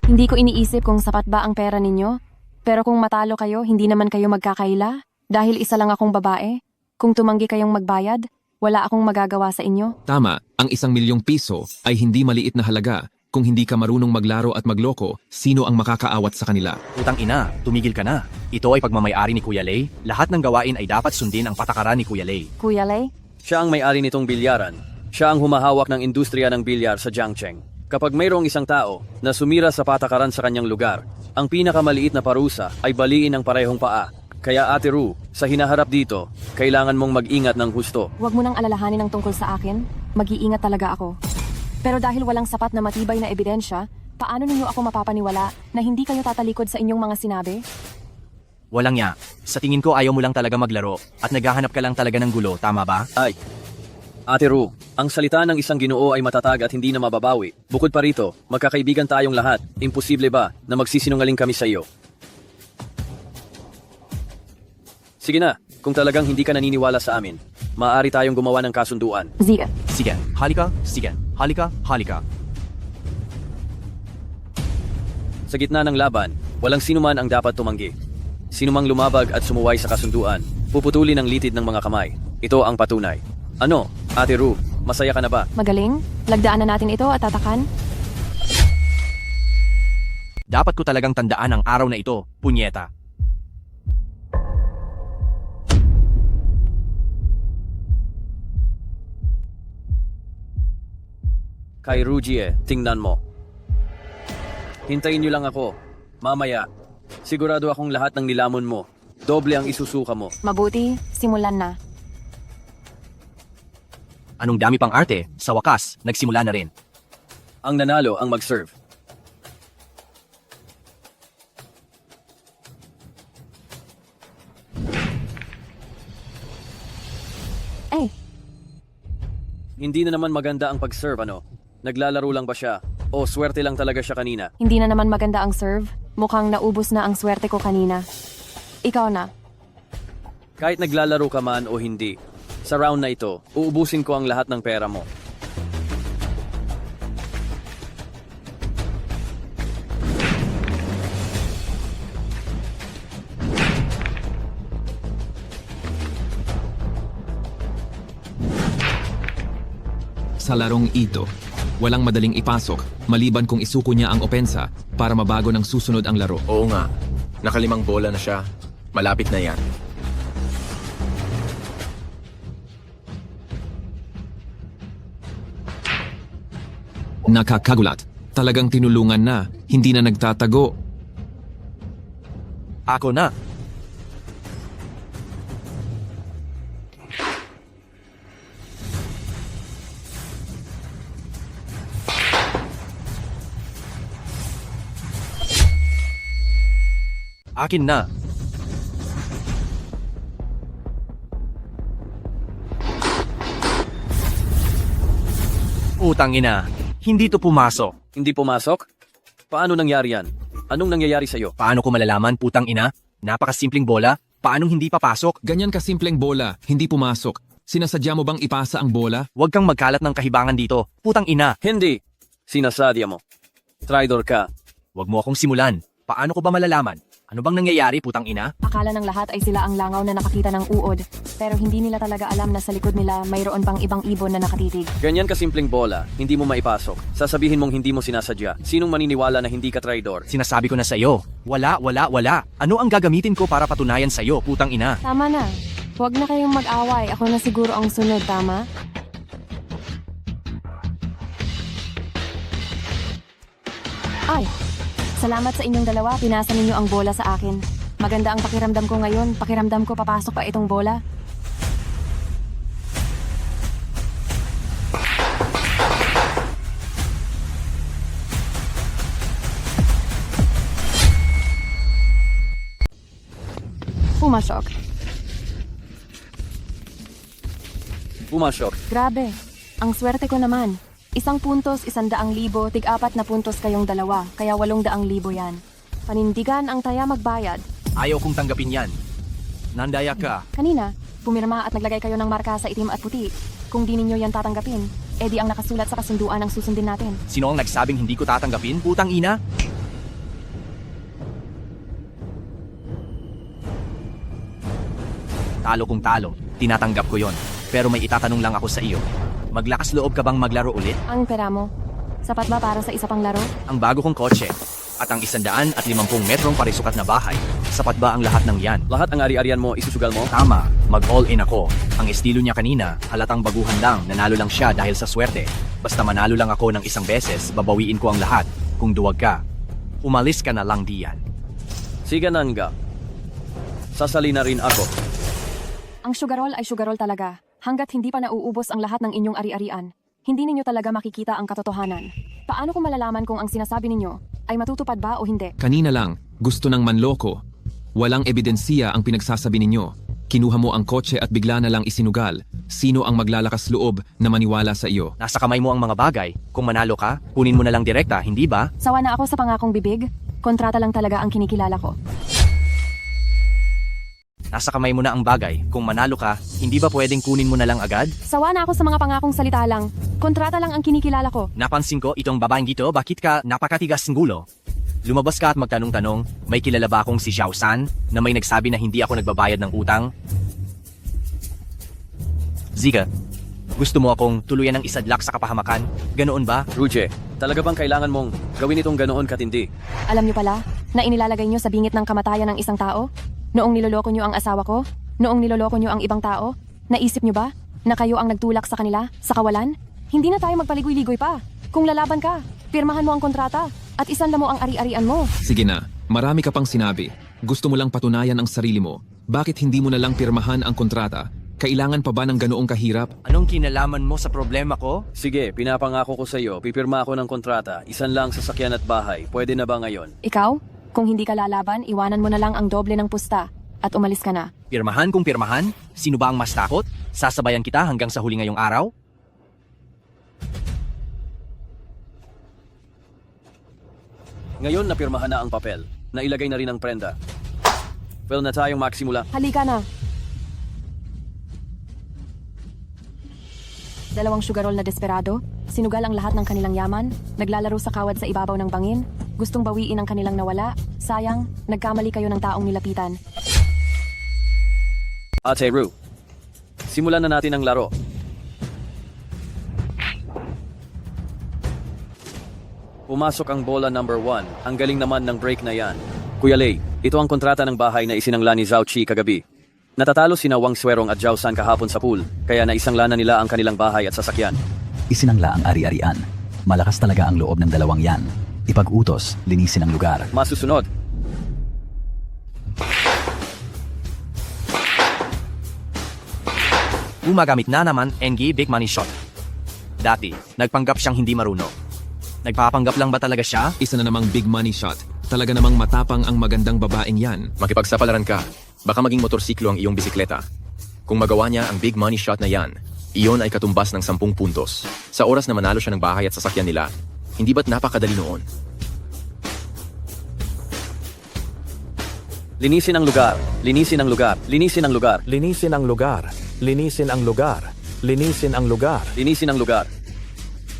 Hindi ko iniisip kung sapat ba ang pera ninyo. Pero kung matalo kayo, hindi naman kayo magkakaila. Dahil isa lang akong babae. Kung tumanggi kayong magbayad, wala akong magagawa sa inyo. Tama, ang 1,000,000 piso ay hindi maliit na halaga. Kung hindi ka marunong maglaro at magloko, sino ang makakaawat sa kanila? Putang ina, tumigil ka na. Ito ay pagmamayari ni Kuya Lei. Lahat ng gawain ay dapat sundin ang patakaran ni Kuya Lei. Kuya Lei? Siya ang may-ari nitong bilyaran. Siya ang humahawak ng industriya ng bilyar sa Jiangcheng. Kapag mayroong isang tao na sumira sa patakaran sa kanyang lugar, ang pinakamaliit na parusa ay baliin ng parehong paa. Kaya Ate Ru, sa hinaharap dito, kailangan mong mag-ingat ng husto. Huwag mo nang alalahanin ang tungkol sa akin. Mag-iingat talaga ako. Pero dahil walang sapat na matibay na ebidensya, paano ninyo ako mapapaniwala na hindi kayo tatalikod sa inyong mga sinabi? Walang ya. Sa tingin ko ayaw mo lang talaga maglaro at naghahanap ka lang talaga ng gulo, tama ba? Ay, Ate Ru, ang salita ng isang Ginoo ay matatag at hindi na mababawi. Bukod pa rito, magkakaibigan tayong lahat. Imposible ba na magsisinungaling kami sa iyo? Sige na, kung talagang hindi ka naniniwala sa amin, maaari tayong gumawa ng kasunduan. Zia. Sige, halika, sige, halika, halika. Sa gitna ng laban, walang sinuman ang dapat tumanggi. Sinumang lumabag at sumuway sa kasunduan, puputulin ang litid ng mga kamay. Ito ang patunay. Ano, Ate Ru, masaya ka na ba? Magaling? Lagdaan na natin ito at tatakan? Dapat ko talagang tandaan ang araw na ito, punyeta. Kay Rujie, tingnan mo. Hintayin niyo lang ako. Mamaya, sigurado akong lahat ng nilamon mo. Doble ang isusuka mo. Mabuti, simulan na. Anong dami pang arte, sa wakas, nagsimula na rin. Ang nanalo ang mag-serve. Eh, Hindi na naman maganda ang pag-serve, ano? Naglalaro lang ba siya? O swerte lang talaga siya kanina? hindi na naman maganda ang serve. Mukhang naubos na ang swerte ko kanina. Ikaw na. Kahit naglalaro ka man o hindi, sa round na ito, uubusin ko ang lahat ng pera mo. Sa larong ito, walang madaling ipasok maliban kung isuko niya ang opensa para mabago ng susunod ang laro. Oo nga. Nakalimang bola na siya. Malapit na yan. Nakakagulat. Talagang tinulungan na, hindi na nagtatago. Ako na. Akin na. Utang ina, hindi to pumasok. Hindi pumasok? Paano nangyari yan? Anong nangyayari sa'yo? Paano ko malalaman, putang ina? Napakasimpleng bola, paanong hindi papasok? Ganyan kasimpleng bola, hindi pumasok. Sinasadya mo bang ipasa ang bola? Huwag kang magkalat ng kahibangan dito, putang ina. Hindi. Sinasadya mo. Traitor ka. Huwag mo akong simulan. Paano ko ba malalaman? Ano bang nangyayari, putang ina? Akala ng lahat ay sila ang langaw na nakakita ng uod. Pero hindi nila talaga alam na sa likod nila mayroon pang ibang ibon na nakatitig. Ganyan kasimpleng bola, hindi mo maipasok. Sasabihin mong hindi mo sinasadya. Sinong maniniwala na hindi ka traidor? Sinasabi ko na sa'yo. Wala. Ano ang gagamitin ko para patunayan sa'yo, putang ina? Tama na. Huwag na kayong mag-away. Ako na siguro ang sunod, tama? Ay, salamat sa inyong dalawa. Pinasa ninyo ang bola sa akin. Maganda ang pakiramdam ko ngayon. Pakiramdam ko papasok pa itong bola. Pumasok. Pumasok. Grabe. Ang swerte ko naman. 1 puntos, 100,000, tig-4 na puntos kayong dalawa, kaya 800,000 yan. Panindigan ang taya magbayad. Ayaw kong tanggapin yan. Nandaya ka. Kanina, pumirma at naglagay kayo ng marka sa itim at puti. Kung di ninyo yan tatanggapin, edi ang nakasulat sa kasunduan ang susundin natin. Sino ang nagsabing hindi ko tatanggapin, putang ina? Talo kung talo, tinatanggap ko yon. Pero may itatanong lang ako sa iyo. Maglakas loob ka bang maglaro ulit? Ang pera mo, sapat ba para sa isa pang laro? Ang bago kong kotse at ang 150 metrong parisukat na bahay. Sapat ba ang lahat ng yan? Lahat ang ari-arian mo, isusugal mo? Tama, mag-all-in ako. Ang estilo niya kanina, halatang baguhan lang, nanalo lang siya dahil sa swerte. Basta manalo lang ako ng 1 beses, babawiin ko ang lahat. Kung duwag ka, umalis ka na lang diyan. Sige, Nanga. Sasali na rin ako. Ang sugarol ay sugarol talaga. Hanggat hindi pa nauubos ang lahat ng inyong ari-arian, hindi ninyo talaga makikita ang katotohanan. Paano ko malalaman kung ang sinasabi ninyo ay matutupad ba o hindi? Kanina lang, gusto ng manloko. Walang ebidensiya ang pinagsasabi ninyo. Kinuha mo ang kotse at bigla na lang isinugal. Sino ang maglalakas loob na maniwala sa iyo? Nasa kamay mo ang mga bagay. Kung manalo ka, kunin mo na lang direkta, hindi ba? Sawa na ako sa pangakong bibig. Kontrata lang talaga ang kinikilala ko. Nasa kamay mo na ang bagay. Kung manalo ka, hindi ba pwedeng kunin mo na lang agad? Sawa na ako sa mga pangakong salita lang. Kontrata lang ang kinikilala ko. Napansin ko itong babaeng dito, bakit ka napakatigas ng gulo? Lumabas ka at magtanong-tanong, may kilala ba akong si Xiao San na may nagsabi na hindi ako nagbabayad ng utang? Zika, Gusto mo akong tuluyan ng isadlak sa kapahamakan? Ganoon ba? Ruche, talaga bang kailangan mong gawin itong ganoon katindi? Alam niyo pala na inilalagay niyo sa bingit ng kamatayan ng isang tao? Noong niloloko niyo ang asawa ko? Noong niloloko niyo ang ibang tao? Naisip niyo ba na kayo ang nagtulak sa kanila sa kawalan? Hindi na tayo magpaligoy-ligoy pa. Kung lalaban ka, pirmahan mo ang kontrata at isanla mo ang ari-arian mo. Sige na, marami ka pang sinabi. Gusto mo lang patunayan ang sarili mo. Bakit hindi mo na lang pirmahan ang kontrata? Kailangan pa ba ng ganoong kahirap? Anong kinalaman mo sa problema ko? Sige, pinapangako ko sa iyo, pipirma ako ng kontrata, isan lang sasakyan at bahay. Pwede na ba ngayon? Ikaw, kung hindi ka lalaban, iwanan mo na lang ang doble ng pusta at umalis ka na. Pirmahan kung pirmahan? Sino ba ang mas takot? Sasabayan kita hanggang sa huli ngayong araw? Ngayon napirmahan na ang papel. Nailagay na rin ang prenda. Well na tayong maksimula. Halika na. Dalawang sugarol na desperado, sinugal ang lahat ng kanilang yaman, naglalaro sa kawad sa ibabaw ng bangin, gustong bawiin ang kanilang nawala, sayang, nagkamali kayo ng taong nilapitan. Ate Ru, simulan na natin ang laro. Pumasok ang bola number 1. Ang galing naman ng break na yan. Kuya Lei, ito ang kontrata ng bahay na isinangla ni Zhao Qi kagabi. Natatalo sina Wang Swerong at Zhao San kahapon sa pool, kaya naisangla na nila ang kanilang bahay at sasakyan. Isinangla ang ari-arian. Malakas talaga ang loob ng dalawang yan. Ipag-utos, linisin ang lugar. Masusunod. Gumagamit na naman NG Big Money Shot. Dati, nagpanggap siyang hindi marunong. Nagpapanggap lang ba talaga siya? Isa na namang big money shot. Talaga namang matapang ang magandang babaeng yan. Makipagsapalaran ka. Baka maging motorsiklo ang iyong bisikleta. Kung magawa niya ang big money shot na yan, iyon ay katumbas ng 10 puntos. Sa oras na manalo siya ng bahay at sasakyan nila, hindi ba't napakadali noon? Linisin ang lugar. Linisin ang lugar. Linisin ang lugar. Linisin ang lugar. Linisin ang lugar. Linisin ang lugar. Linisin ang lugar.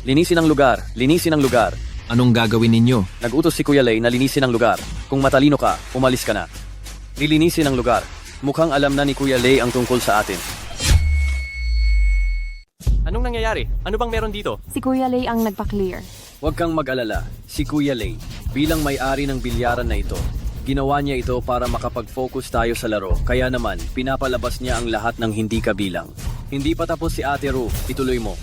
Linisin ang lugar. Linisin ang lugar. Anong gagawin ninyo? Nag-utos si Kuya Lei na linisin ang lugar. Kung matalino ka, umalis ka na. Lilinisin ang lugar. Mukhang alam na ni Kuya Lei ang tungkol sa atin. Anong nangyayari? Ano bang meron dito? Si Kuya Lei ang nagpa-clear. Huwag kang mag-alala. Si Kuya Lei, bilang may-ari ng bilyaran na ito, ginawa niya ito para makapag-focus tayo sa laro. Kaya naman, pinapalabas niya ang lahat ng hindi kabilang. Hindi pa tapos si Ate Ru. Ituloy mo.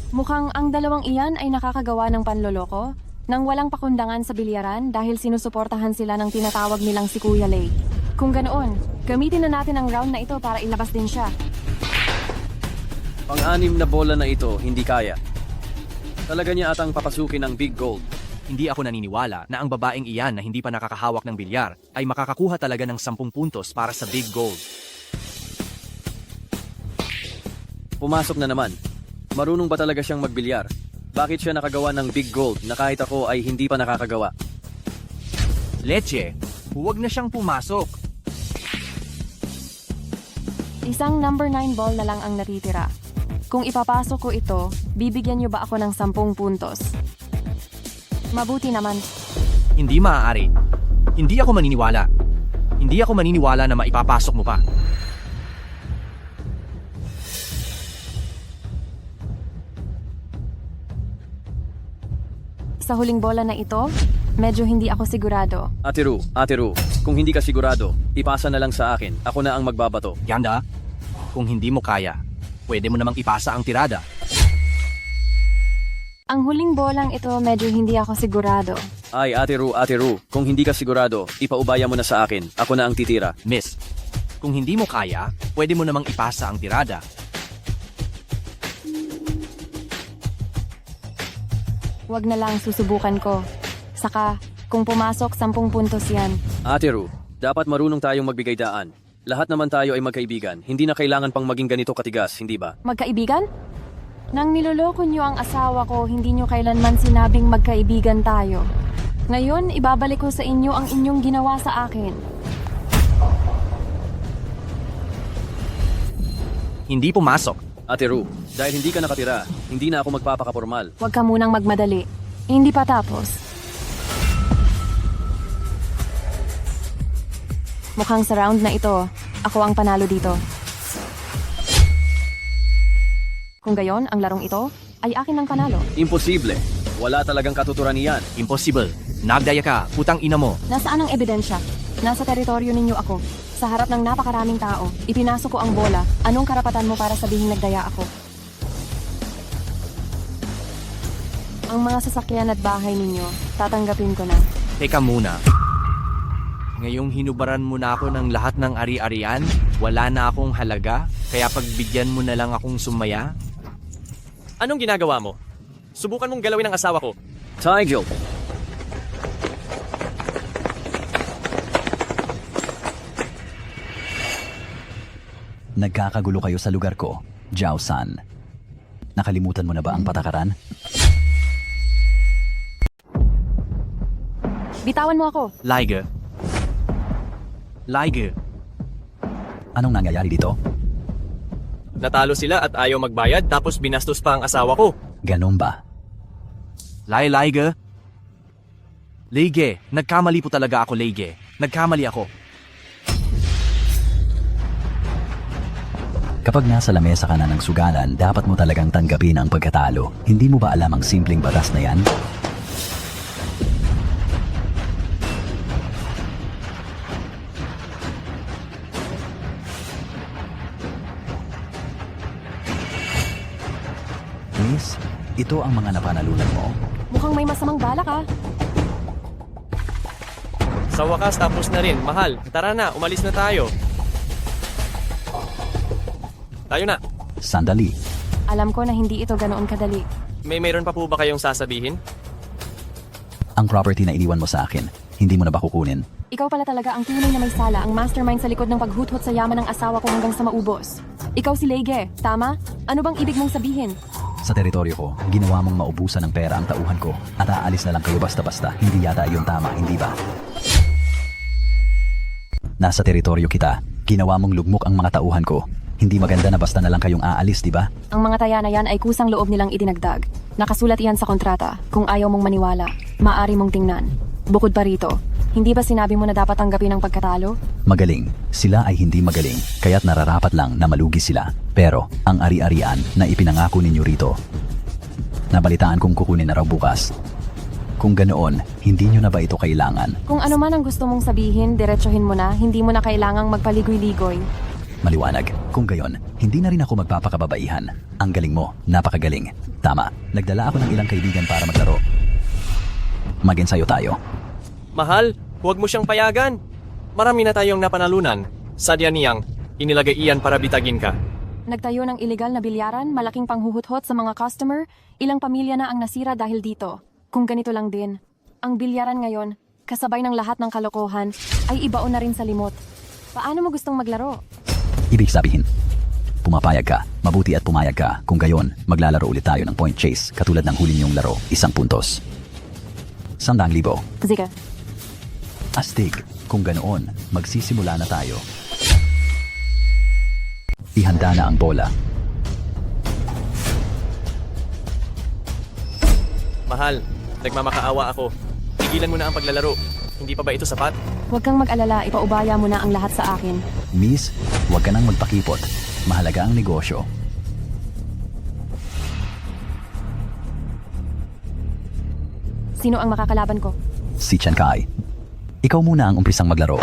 Mukhang ang dalawang iyan ay nakakagawa ng panloloko nang walang pakundangan sa bilyaran dahil sinusuportahan sila ng tinatawag nilang si Kuya Lei. Kung ganoon, gamitin na natin ang round na ito para ilabas din siya. Pang-anim na bola na ito, hindi kaya. Talaga niya atang papasukin ang big gold. Hindi ako naniniwala na ang babaeng iyan na hindi pa nakakahawak ng bilyar ay makakakuha talaga ng 10 puntos para sa big gold. Pumasok na naman. Marunong ba talaga siyang magbilyar? Bakit siya nakagawa ng big gold na kahit ako ay hindi pa nakakagawa? Leche, huwag na siyang pumasok. Isang number 9 ball na lang ang natitira. Kung ipapasok ko ito, bibigyan niyo ba ako ng 10 puntos? Mabuti naman. Hindi maaari. Hindi ako maniniwala. Hindi ako maniniwala na maipapasok mo pa. Sa huling bola na ito, medyo hindi ako sigurado. Ate Ru, kung hindi ka sigurado, ipasa na lang sa akin. Ako na ang magbabato. Yanda, kung hindi mo kaya, pwede mo namang ipasa ang tirada. Ang huling bolang ito, medyo hindi ako sigurado. Ay, Ate Ru, kung hindi ka sigurado, ipaubaya mo na sa akin. Ako na ang titira. Miss, kung hindi mo kaya, pwede mo namang ipasa ang tirada. Huwag na lang susubukan ko. Saka, kung pumasok, 10 puntos yan. Ate Ru, dapat marunong tayong magbigay daan. Lahat naman tayo ay magkaibigan. Hindi na kailangan pang maging ganito katigas, hindi ba? Magkaibigan? Nang niloloko niyo ang asawa ko, hindi niyo kailanman sinabing magkaibigan tayo. Ngayon, ibabalik ko sa inyo ang inyong ginawa sa akin. Hindi pumasok. Ate Ru, dahil hindi ka nakatira, hindi na ako magpapakapormal. Huwag ka munang magmadali. Hindi pa tapos. Mukhang sa round na ito, Ako ang panalo dito. Kung gayon, ang larong ito ay akin ng panalo. Imposible. Wala talagang katuturan niyan. Impossible. Nagdaya ka, putang ina mo. Nasaan ang ebidensya? Nasa teritoryo ninyo ako. Sa harap ng napakaraming tao, ipinasok ko ang bola. Anong karapatan mo para sabihin nagdaya ako? Ang mga sasakyan at bahay ninyo, tatanggapin ko na. Teka muna. Ngayong hinubaran mo na ako ng lahat ng ari-arian, wala na akong halaga, kaya pagbigyan mo na lang akong sumaya? Anong ginagawa mo? Subukan mong galawin ang asawa ko. Tigil. Nagkakagulo kayo sa lugar ko, Jiao-san. Nakalimutan mo na ba ang patakaran? Bitawan mo ako. Liger. Liger. Anong nangyayari dito? Natalo sila at ayaw magbayad tapos binastos pa ang asawa ko. Ganon ba? Liger. Lege, nagkamali po talaga ako, Lege. Nagkamali ako. Kapag nasa lamesa ka na ng sugalan, dapat mo talagang tanggapin ang pagkatalo. Hindi mo ba alam ang simpleng batas na yan? Miss, ito ang mga napanalunan mo. Mukhang may masamang balak ah. Sa wakas tapos na rin. Mahal, tara na, umalis na tayo. Tayo na. Sandali. Alam ko na hindi ito ganoon kadali. Mayroon pa po ba kayong sasabihin? Ang property na iniwan mo sa akin, hindi mo na ba kukunin? Ikaw pala talaga ang tunay na may sala, ang mastermind sa likod ng paghuthot sa yaman ng asawa ko hanggang sa maubos. Ikaw si Lege, tama? Ano bang ibig mong sabihin? Sa teritoryo ko, ginawa mong maubusan ng pera ang tauhan ko at aalis na lang kayo basta-basta. Hindi yata iyon tama, hindi ba? Nasa teritoryo kita, ginawa mong lugmok ang mga tauhan ko. Hindi maganda na basta na lang kayong aalis, di ba? Ang mga taya na yan ay kusang loob nilang idinagdag. Nakasulat iyan sa kontrata. Kung ayaw mong maniwala, maaari mong tingnan. Bukod pa rito, hindi ba sinabi mo na dapat tanggapin ang pagkatalo? Magaling. Sila ay hindi magaling, kaya't nararapat lang na malugi sila. Pero, ang ari-arian na ipinangako ninyo rito, nabalitaan kong kukunin na raw bukas. Kung ganoon, hindi nyo na ba ito kailangan? Kung ano man ang gusto mong sabihin, diretsuhin mo na, hindi mo na kailangang magpaligoy-ligoy. Maliwanag. Kung gayon, hindi na rin ako magpapakababaihan. Ang galing mo, napakagaling. Tama, nagdala ako ng ilang kaibigan para maglaro. Mag-ensayo tayo. Mahal, huwag mo siyang payagan. Marami na tayong napanalunan. Sadya niyang, inilagay iyan para bitagin ka. Nagtayo ng iligal na bilyaran, malaking panghuhuthot sa mga customer, ilang pamilya na ang nasira dahil dito. Kung ganito lang din, ang bilyaran ngayon, kasabay ng lahat ng kalokohan, ay ibaon na rin sa limot. Paano mo gustong maglaro? Ibig sabihin, pumapayag ka, mabuti at pumayag ka. Kung gayon, maglalaro ulit tayo ng point chase, katulad ng huli niyong laro, 1 puntos. 100,000. Sige. Astig, kung ganoon, magsisimula na tayo. Ihanda na ang bola. Mahal, nagmamakaawa ako. Tigilan mo na ang paglalaro. Hindi pa ba ito sapat? Huwag kang mag-alala, ipaubaya mo na ang lahat sa akin. Miss, huwag ka nang magpakipot. Mahalaga ang negosyo. Sino ang makakalaban ko? Si Chen Kai. Ikaw muna ang umpisang maglaro.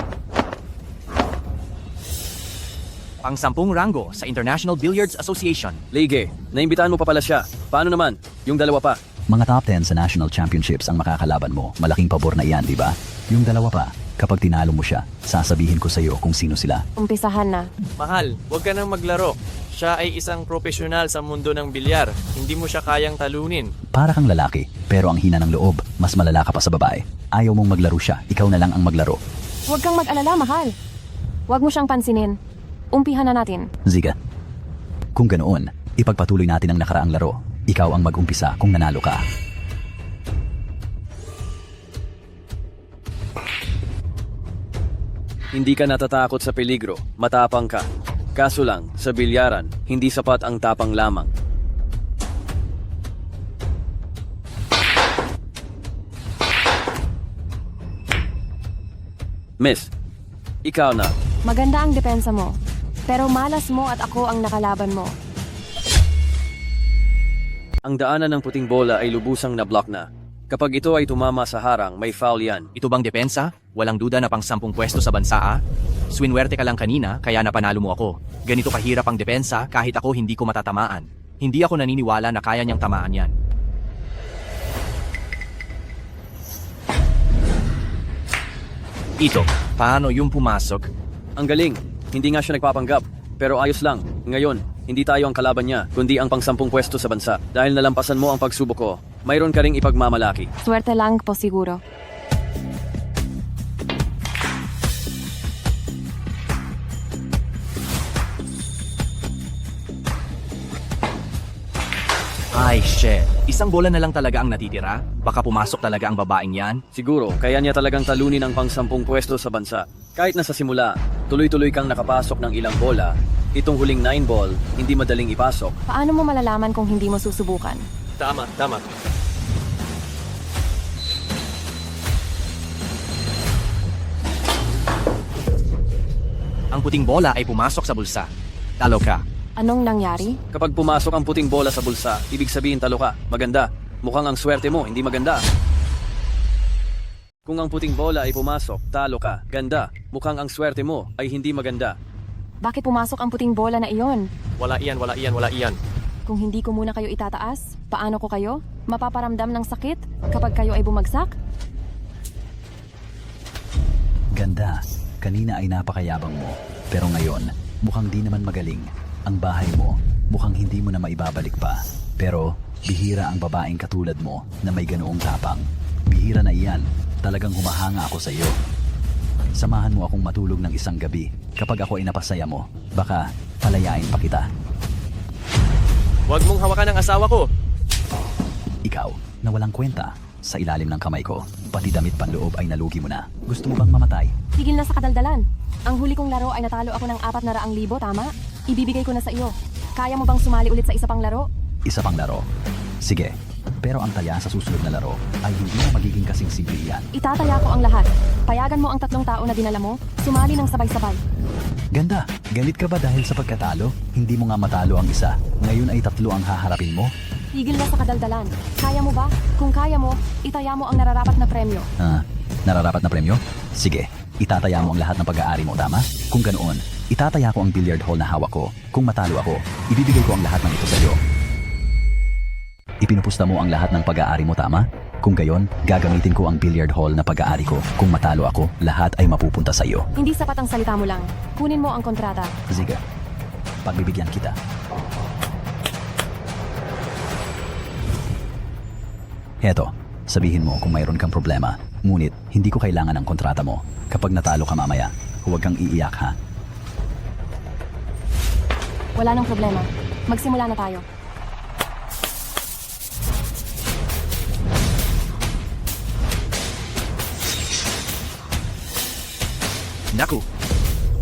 Pang 10 rango sa International Billiards Association. Lege, naimbitahan mo pa pala siya. Paano naman? Yung dalawa pa. Mga top 10 sa national championships ang makakalaban mo. Malaking pabor na iyan, di ba? Yung dalawa pa, kapag tinalo mo siya, sasabihin ko sa iyo kung sino sila. Umpisahan na. Mahal, huwag ka nang maglaro. Siya ay isang profesional sa mundo ng bilyar. Hindi mo siya kayang talunin. Para kang lalaki, pero ang hina ng loob, mas malala ka pa sa babae. Ayaw mong maglaro siya, ikaw na lang ang maglaro. Huwag kang mag-alala, mahal. Huwag mo siyang pansinin. Umpihan na natin. Ziga. Kung ganoon, ipagpatuloy natin ang nakaraang laro. Ikaw ang mag-umpisa kung nanalo ka. Hindi ka natatakot sa peligro, matapang ka. Kaso lang, sa bilyaran, hindi sapat ang tapang lamang. Miss, ikaw na. Maganda ang depensa mo. Pero malas mo at ako ang nakalaban mo. Ang daanan ng puting bola ay lubusang na-block na. Kapag ito ay tumama sa harang, may foul yan. Ito bang depensa? Walang duda na pang 10 pwesto sa bansa ah. Swinwerte ka lang kanina, kaya napanalo mo ako. Ganito kahirap ang depensa kahit ako hindi ko matatamaan. Hindi ako naniniwala na kaya niyang tamaan yan. Ito, paano yung pumasok? Ang galing, hindi nga siya nagpapanggap. Pero ayos lang, ngayon, hindi tayo ang kalaban niya, kundi ang pang-10 pwesto sa bansa. Dahil nalampasan mo ang pagsubok ko, mayroon ka ring ipagmamalaki. Swerte lang po siguro. Ay, shit. Isang bola na lang talaga ang natitira? Baka pumasok talaga ang babaeng yan? Siguro, kaya niya talagang talunin ang pang-10 pwesto sa bansa. Kahit na sa simula, tuloy-tuloy kang nakapasok ng ilang bola, itong huling 9 ball, hindi madaling ipasok. Paano mo malalaman kung hindi mo susubukan? Tama, tama. Ang puting bola ay pumasok sa bulsa. Talo ka. Anong nangyari? Kapag pumasok ang puting bola sa bulsa, ibig sabihin talo ka. Maganda. Mukhang ang swerte mo, hindi maganda. Kung ang puting bola ay pumasok, talo ka. Ganda. Mukhang ang swerte mo ay hindi maganda. Bakit pumasok ang puting bola na iyon? Wala iyan, wala iyan, wala iyan. Kung hindi ko muna kayo itataas, paano ko kayo? Mapaparamdam ng sakit kapag kayo ay bumagsak? Ganda. Kanina ay napakayabang mo. Pero ngayon, mukhang di naman magaling. Ang bahay mo, mukhang hindi mo na maibabalik pa. Pero, bihira ang babaeng katulad mo na may ganoong tapang. Bihira na iyan. Talagang humahanga ako sa iyo. Samahan mo akong matulog ng isang gabi. Kapag ako ay napasaya mo, baka palayain pa kita. Huwag mong hawakan ang asawa ko. Ikaw, na walang kwenta, sa ilalim ng kamay ko, pati damit panloob ay nalugi mo na. Gusto mo bang mamatay? Tigil na sa kadaldalan. Ang huli kong laro ay natalo ako ng 400,000, tama? Ibibigay ko na sa iyo. Kaya mo bang sumali ulit sa isa pang laro? Isa pang laro. Sige, pero ang taya sa susunod na laro ay hindi na magiging kasing simple iyan. Itataya ko ang lahat. Payagan mo ang 3 tao na dinala mo, sumali ng sabay-sabay. Ganda, galit ka ba dahil sa pagkatalo? Hindi mo nga matalo ang isa. Ngayon ay 3 ang haharapin mo? Tigil na sa kadaldalan. Kaya mo ba? Kung kaya mo, itaya mo ang nararapat na premyo. Nararapat na premyo? Sige, itataya mo ang lahat ng pag-aari mo, tama? Kung ganoon, itataya ko ang billiard hall na hawak ko. Kung matalo ako, ibibigay ko ang lahat ng ito sa iyo. Ipinupusta mo ang lahat ng pag-aari mo, tama? Kung gayon, gagamitin ko ang billiard hall na pag-aari ko. Kung matalo ako, lahat ay mapupunta sa iyo. Hindi sapat ang salita mo lang. Kunin mo ang kontrata. Sige, pagbibigyan kita. Heto, sabihin mo kung mayroon kang problema. Ngunit, hindi ko kailangan ng kontrata mo. Kapag natalo ka mamaya, huwag kang iiyak ha. Wala nang problema. Magsimula na tayo. Naku,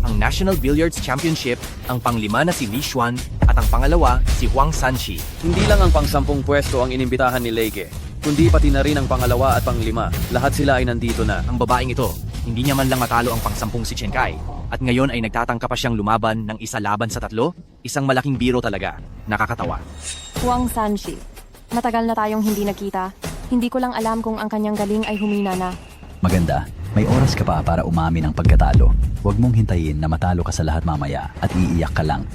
ang National Billiards Championship, ang pang-5 na si Li Xuan at ang pangalawa si Huang Sanchi. Hindi lang ang pang-10 pwesto ang inimbitahan ni Leige, kundi pati na rin ang pangalawa at pang-5. Lahat sila ay nandito na. Ang babaeng ito, hindi niya man lang matalo ang pang-10 si Chen Kai. At ngayon ay nagtatangka pa siyang lumaban ng 1 laban sa 3? Isang malaking biro talaga. Nakakatawa. Huang Sanchi. Matagal na tayong hindi nagkita. Hindi ko lang alam kung ang kanyang galing ay humina na. Maganda, may oras ka pa para umamin ng pagkatalo. Huwag mong hintayin na matalo ka sa lahat mamaya at iiyak ka lang.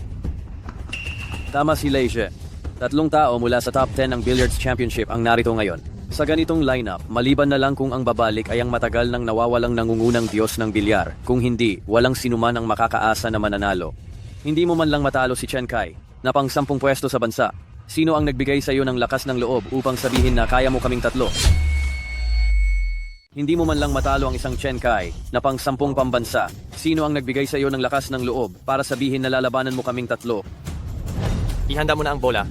Tama si Leige. 3 tao mula sa top 10 ng Billiards Championship ang narito ngayon. Sa ganitong lineup, maliban na lang kung ang babalik ay ang matagal nang nawawalang nangungunang Diyos ng bilyar. Kung hindi, walang sinuman ang makakaasa na mananalo. Hindi mo man lang matalo si Chen Kai, na pang 10 pwesto sa bansa. Sino ang nagbigay sa iyo ng lakas ng loob upang sabihin na kaya mo kaming 3? Hindi mo man lang matalo ang isang Chen Kai na pang 10 pambansa. Sino ang nagbigay sa iyo ng lakas ng loob para sabihin na lalabanan mo kaming 3? Ihanda mo na ang bola.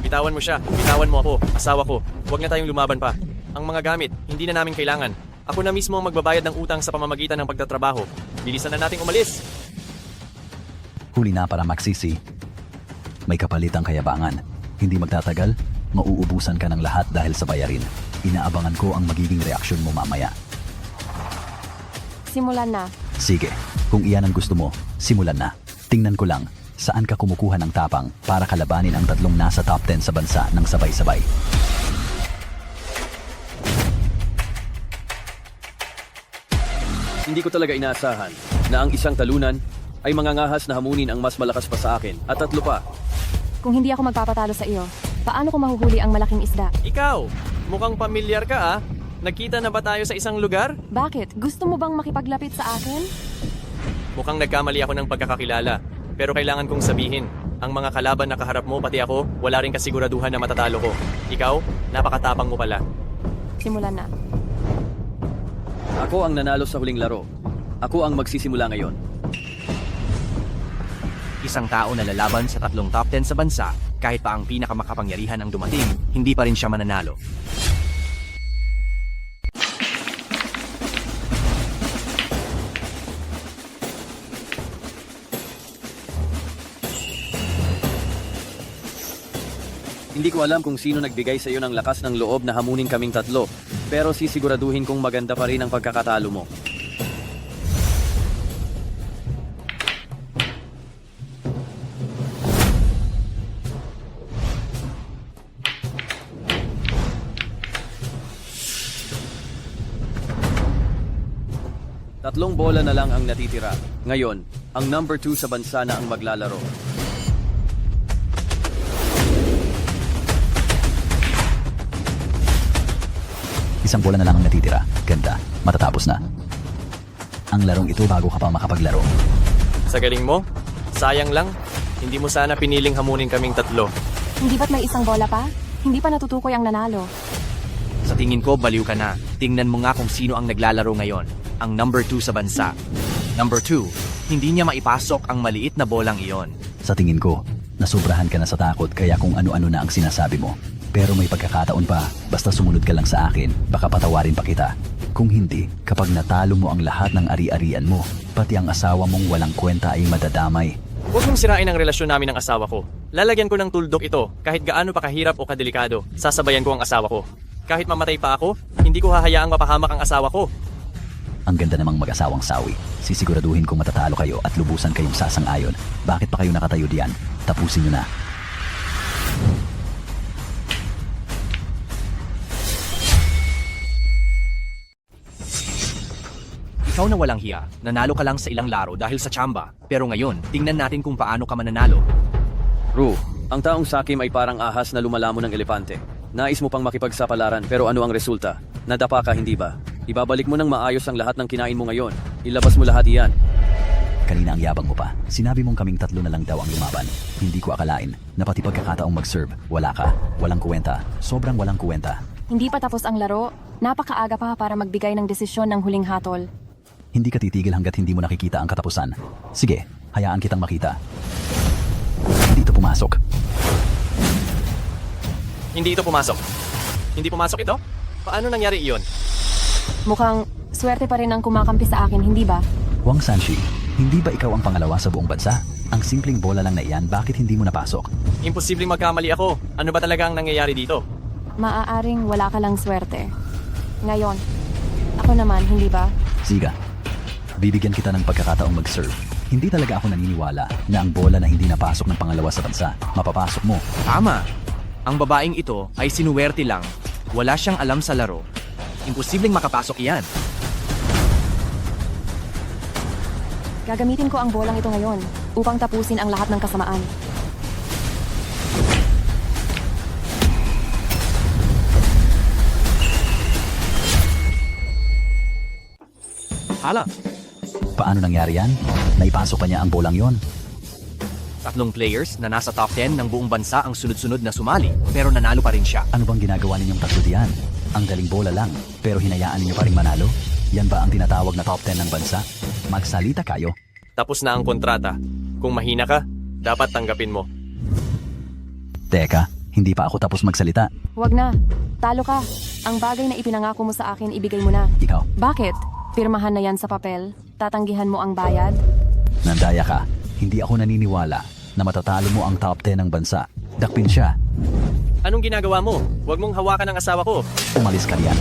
Bitawan mo siya. Bitawan mo ako. Asawa ko. Huwag na tayong lumaban pa. Ang mga gamit, hindi na namin kailangan. Ako na mismo ang magbabayad ng utang sa pamamagitan ng pagtatrabaho. Bilisan na nating umalis. Huli na para magsisi. May kapalit ang kayabangan. Hindi magtatagal, mauubusan ka ng lahat dahil sa bayarin. Inaabangan ko ang magiging reaksyon mo mamaya. Simulan na. Sige, kung iyan ang gusto mo, simulan na. Tingnan ko lang, saan ka kumukuha ng tapang para kalabanin ang tatlong nasa top 10 sa bansa ng sabay-sabay. Hindi ko talaga inaasahan na ang isang talunan ay mangangahas na hamunin ang mas malakas pa sa akin at tatlo pa. Kung hindi ako magpapatalo sa iyo, paano ko mahuhuli ang malaking isda? Ikaw, mukhang pamilyar ka ah. Nagkita na ba tayo sa isang lugar? Bakit? Gusto mo bang makipaglapit sa akin? Mukhang nagkamali ako ng pagkakakilala. Pero kailangan kong sabihin, ang mga kalaban na kaharap mo pati ako, wala rin kasiguraduhan na matatalo ko. Ikaw, napakatapang mo pala. Simulan na. Ako ang nanalo sa huling laro. Ako ang magsisimula ngayon. Isang tao na lalaban sa tatlong top 10 sa bansa, kahit pa ang pinakamakapangyarihan ang dumating, hindi pa rin siya mananalo. Hindi ko alam kung sino nagbigay sa iyo ng lakas ng loob na hamunin kaming tatlo, pero sisiguraduhin kong maganda pa rin ang pagkakatalo mo. Tatlong bola na lang ang natitira. Ngayon, ang number 2 sa bansa na ang maglalaro. Isang bola na lang ang natitira. Ganda, matatapos na. Ang larong ito bago ka pa makapaglaro. Sa galing mo, sayang lang. Hindi mo sana piniling hamunin kaming tatlo. Hindi ba't may isang bola pa? Hindi pa natutukoy ang nanalo. Sa tingin ko, baliw ka na. Tingnan mo nga kung sino ang naglalaro ngayon. Ang number 2 sa bansa. Number 2, hindi niya maipasok ang maliit na bolang iyon. Sa tingin ko, nasubrahan ka na sa takot kaya kung ano-ano na ang sinasabi mo. Pero may pagkakataon pa, basta sumunod ka lang sa akin, baka patawarin pa kita. Kung hindi, kapag natalo mo ang lahat ng ari-arian mo, pati ang asawa mong walang kwenta ay madadamay. Huwag mong sirain ang relasyon namin ng asawa ko. Lalagyan ko ng tuldok ito, kahit gaano pa kahirap o kadelikado. Sasabayan ko ang asawa ko. Kahit mamatay pa ako, hindi ko hahayaang mapahamak ang asawa ko. Ang ganda namang mag-asawang sawi. Sisiguraduhin kong matatalo kayo at lubusan kayong sasang-ayon. Bakit pa kayo nakatayo diyan? Tapusin nyo na. Ikaw na walang hiya, nanalo ka lang sa ilang laro dahil sa tsamba. Pero ngayon, tingnan natin kung paano ka mananalo. Ru, ang taong sakim ay parang ahas na lumalamon ng elepante. Nais mo pang makipagsapalaran pero ano ang resulta? Nadapa ka, hindi ba? Ibabalik mo ng maayos ang lahat ng kinain mo ngayon. Ilabas mo lahat iyan. Kanina ang yabang mo pa. Sinabi mong kaming tatlo na lang daw ang lumaban. Hindi ko akalain na pati pagkakataong mag-serve, wala ka. Walang kuwenta. Sobrang walang kuwenta. Hindi pa tapos ang laro. Napakaaga pa para magbigay ng desisyon ng huling hatol. Hindi ka titigil hanggat hindi mo nakikita ang katapusan. Sige, hayaan kitang makita. Dito pumasok. Hindi ito pumasok. Hindi pumasok ito? Paano nangyari iyon? Mukhang swerte pa rin ang kumakampi sa akin, hindi ba? Wang Sanshi, hindi ba ikaw ang pangalawa sa buong bansa? Ang simpleng bola lang na iyan, bakit hindi mo napasok? Imposibleng magkamali ako. Ano ba talaga ang nangyayari dito? Maaaring wala ka lang swerte. Ngayon, ako naman, hindi ba? Siga, bibigyan kita ng pagkakataong mag-serve. Hindi talaga ako naniniwala na ang bola na hindi napasok ng pangalawa sa bansa, mapapasok mo. Tama. Ang babaeng ito ay sinuwerte lang. Wala siyang alam sa laro. Imposibleng makapasok iyan. Gagamitin ko ang bolang ito ngayon upang tapusin ang lahat ng kasamaan. Hala, Paano nangyari yan? Naipasok pa niya ang bolang yon. tatlong players na nasa top 10 ng buong bansa ang sunod-sunod na sumali, pero nanalo pa rin siya. Ano bang ginagawa ninyong tatlo diyan? Ang galing bola lang, pero hinayaan ninyo pa rin manalo? Yan ba ang tinatawag na top 10 ng bansa? Magsalita kayo. Tapos na ang kontrata. Kung mahina ka, dapat tanggapin mo. Teka, hindi pa ako tapos magsalita. Huwag na. Talo ka. Ang bagay na ipinangako mo sa akin, ibigay mo na. Ikaw, Bakit? Pirmahan na yan sa papel. Tatanggihan mo ang bayad. nandaya ka. Hindi ako naniniwala na matatalo mo ang top 10 ng bansa. Dakpin siya. Anong ginagawa mo? Huwag mong hawakan ang asawa ko. Umalis ka riyan.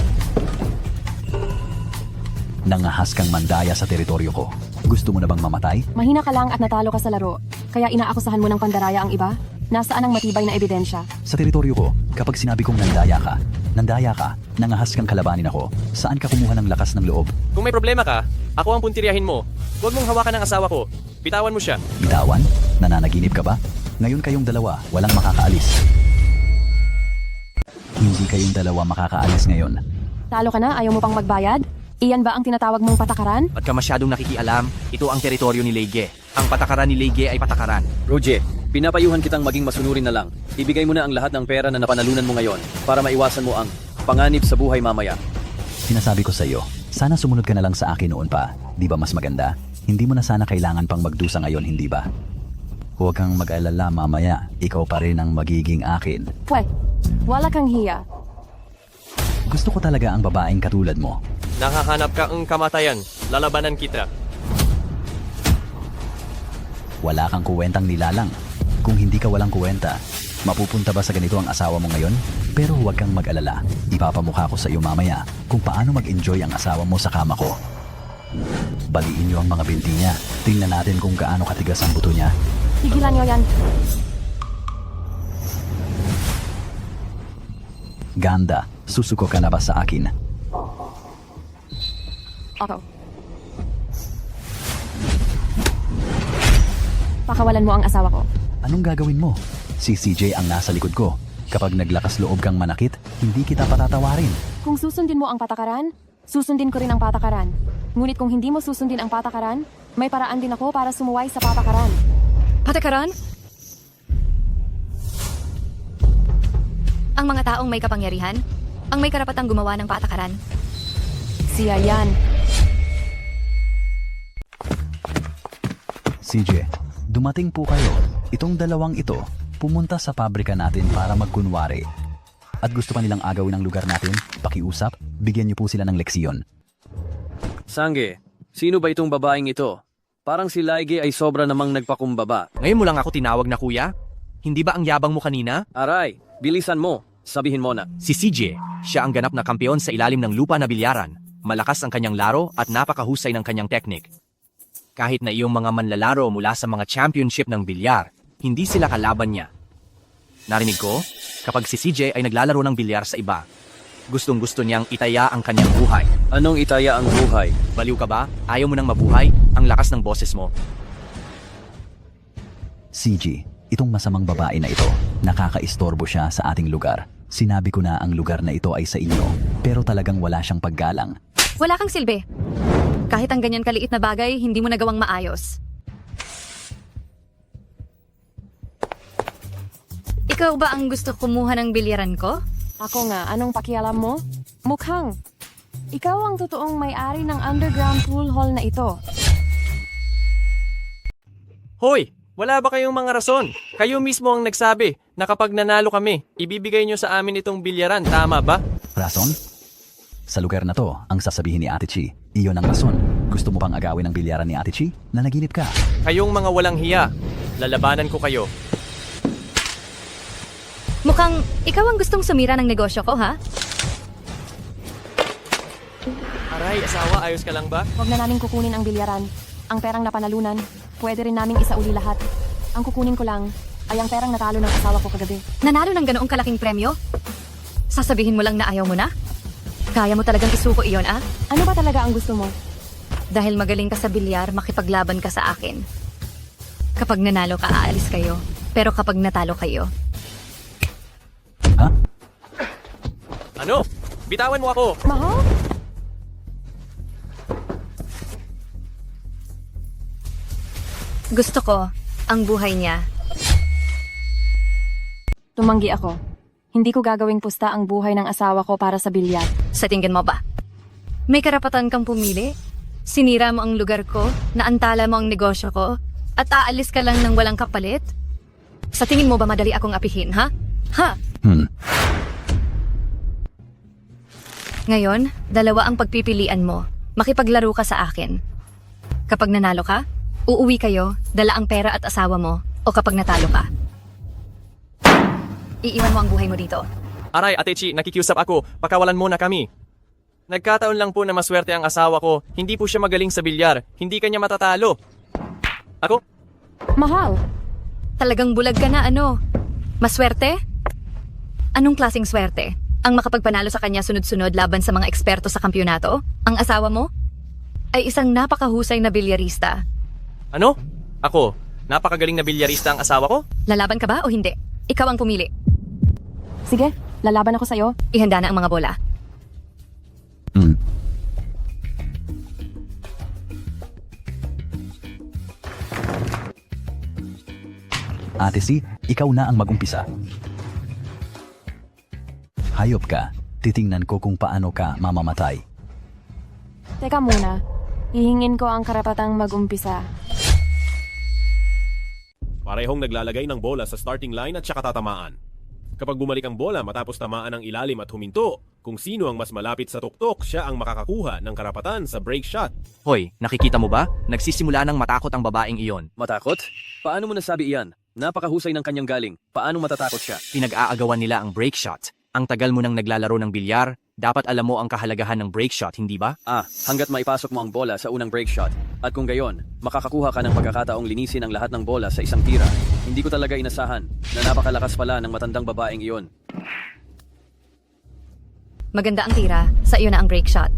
Nangahas kang mandaya sa teritoryo ko. Gusto mo na bang mamatay? Mahina ka lang at natalo ka sa laro. Kaya inaakusahan mo ng pandaraya ang iba? Nasaan ang matibay na ebidensya? Sa teritoryo ko, kapag sinabi kong nandaya ka, nangahas kang kalabanin ako. Saan ka kumuha ng lakas ng loob? Kung may problema ka, ako ang puntiryahin mo. Huwag mong hawakan ang asawa ko. Bitawan mo siya. Bitawan? Nananaginip ka ba? Ngayon kayong dalawa, walang makakaalis. Hindi kayong dalawa makakaalis ngayon. Talo ka na? Ayaw mo pang magbayad? Iyan ba ang tinatawag mong patakaran? At ka masyadong nakikialam, ito ang teritoryo ni Leige. Ang patakaran ni Leige ay patakaran. Roger, pinapayuhan kitang maging masunurin na lang. Ibigay mo na ang lahat ng pera na napanalunan mo ngayon para maiwasan mo ang panganib sa buhay mamaya. Sinasabi ko sa iyo, sana sumunod ka na lang sa akin noon pa. Di ba mas maganda? Hindi mo na sana kailangan pang magdusa ngayon, hindi ba? Huwag kang mag-alala mamaya, ikaw pa rin ang magiging akin. Pwet, wala kang hiya. Gusto ko talaga ang babaeng katulad mo. Nakahanap ka ang kamatayan. Lalabanan kita. Wala kang kuwentang nilalang. Kung hindi ka walang kuwenta, mapupunta ba sa ganito ang asawa mo ngayon? Pero huwag kang mag-alala. Ipapamukha ko sa iyo mamaya kung paano mag-enjoy ang asawa mo sa kama ko. Baliin niyo ang mga binti niya. Tingnan natin kung gaano katigas ang buto niya. Tigilan niyo yan. Ganda, susuko ka na ba sa akin? Ako. Pakawalan mo ang asawa ko. Anong gagawin mo? Si CJ ang nasa likod ko. Kapag naglakas loob kang manakit, hindi kita patatawarin. Kung susundin mo ang patakaran, susundin ko rin ang patakaran. Ngunit kung hindi mo susundin ang patakaran, may paraan din ako para sumuway sa patakaran. Patakaran? Ang mga taong may kapangyarihan, ang may karapatang gumawa ng patakaran. Siya yan. CJ, dumating po kayo. Itong dalawang ito, pumunta sa pabrika natin para magkunwari. At gusto pa nilang agawin ang lugar natin, pakiusap, bigyan niyo po sila ng leksyon. Sangge, sino ba itong babaeng ito? Parang si Leige ay sobra namang nagpakumbaba. Ngayon mo lang ako tinawag na kuya? Hindi ba ang yabang mo kanina? Aray, bilisan mo. Sabihin mo na. Si CJ, siya ang ganap na kampeon sa ilalim ng lupa na bilyaran. Malakas ang kanyang laro at napakahusay ng kanyang teknik. Kahit na iyong mga manlalaro mula sa mga championship ng bilyar, hindi sila kalaban niya. Narinig ko, kapag si CJ ay naglalaro ng bilyar sa iba, gustong-gusto niyang itaya ang kanyang buhay. Anong itaya ang buhay? Baliw ka ba? Ayaw mo nang mabuhay? Ang lakas ng boses mo. CJ, itong masamang babae na ito, nakakaistorbo siya sa ating lugar. Sinabi ko na ang lugar na ito ay sa inyo, pero talagang wala siyang paggalang. Wala kang silbi. Kahit ang ganyan kaliit na bagay, hindi mo nagawang maayos. Ikaw ba ang gusto kumuha ng bilyaran ko? Ako nga, anong pakialam mo? Mukhang. Ikaw ang totoong may-ari ng underground pool hall na ito. Hoy! Wala ba kayong mga rason? Kayo mismo ang nagsabi na kapag nanalo kami, ibibigay nyo sa amin itong bilyaran. Tama ba? Rason? Sa lugar na to, ang sasabihin ni Ate Chi, iyon ang rason. Gusto mo pang agawin ang bilyaran ni Ate Chi? Nanaginip ka. Kayong mga walang hiya. Lalabanan ko kayo. Mukhang ikaw ang gustong sumira ng negosyo ko, ha? Aray, asawa, ayos ka lang ba? Huwag na namin kukunin ang bilyaran. Ang perang napanalunan, pwede rin naming isauli lahat. Ang kukunin ko lang ay ang perang natalo ng asawa ko kagabi. Nanalo ng ganoong kalaking premyo? Sasabihin mo lang na ayaw mo na? Kaya mo talagang isuko iyon, ah? Ano ba talaga ang gusto mo? Dahil magaling ka sa bilyar, makipaglaban ka sa akin. Kapag nanalo ka, aalis kayo. Pero kapag natalo kayo, Ha? Ano? Bitawan mo ako! Mahal? gusto ko ang buhay niya. Tumanggi ako. Hindi ko gagawing pusta ang buhay ng asawa ko para sa bilyar. Sa tingin mo ba? May karapatan kang pumili? Sinira mo ang lugar ko, naantala mo ang negosyo ko, at aalis ka lang ng walang kapalit? Sa tingin mo ba madali akong apihin, ha? Ha? Ngayon, dalawa ang pagpipilian mo. Makipaglaro ka sa akin. Kapag nanalo ka, uuwi kayo, dala ang pera at asawa mo, o kapag natalo ka, iiwan mo ang buhay mo dito. Aray, Ate Chi, nakikiusap ako. Pakawalan mo na kami. Nagkataon lang po na maswerte ang asawa ko. Hindi po siya magaling sa bilyar. Hindi kanya matatalo. Ako? Mahal, Talagang bulag ka na ano? Maswerte? Anong klaseng swerte? Ang makapagpanalo sa kanya sunod-sunod laban sa mga eksperto sa kampyonato? Ang asawa mo? Ay isang napakahusay na bilyarista. Ano? Ako? Napakagaling na bilyarista ang asawa ko? Lalaban ka ba o hindi? Ikaw ang pumili. sige, lalaban ako sa'yo. Ihanda na ang mga bola. Ate C, ikaw na ang mag-umpisa. Hayop ka. Titingnan ko kung paano ka mamamatay. Teka muna, hihingin ko ang karapatang mag-umpisa. Parehong naglalagay ng bola sa starting line at saka tatamaan. Kapag bumalik ang bola matapos tamaan ng ilalim at huminto, kung sino ang mas malapit sa tuktok, siya ang makakakuha ng karapatan sa break shot. Hoy, nakikita mo ba? Nagsisimula ng matakot ang babaeng iyon. Matakot? Paano mo nasabi iyan? Napakahusay ng kanyang galing. Paano matatakot siya? Pinag-aagawan nila ang break shot. Ang tagal mo nang naglalaro ng bilyar, dapat alam mo ang kahalagahan ng break shot, hindi ba? Hanggat maipasok mo ang bola sa unang break shot. At kung gayon, makakakuha ka ng pagkakataong linisin ang lahat ng bola sa isang tira. Hindi ko talaga inasahan na napakalakas pala ng matandang babaeng iyon. Maganda ang tira. Sa iyo na ang break shot.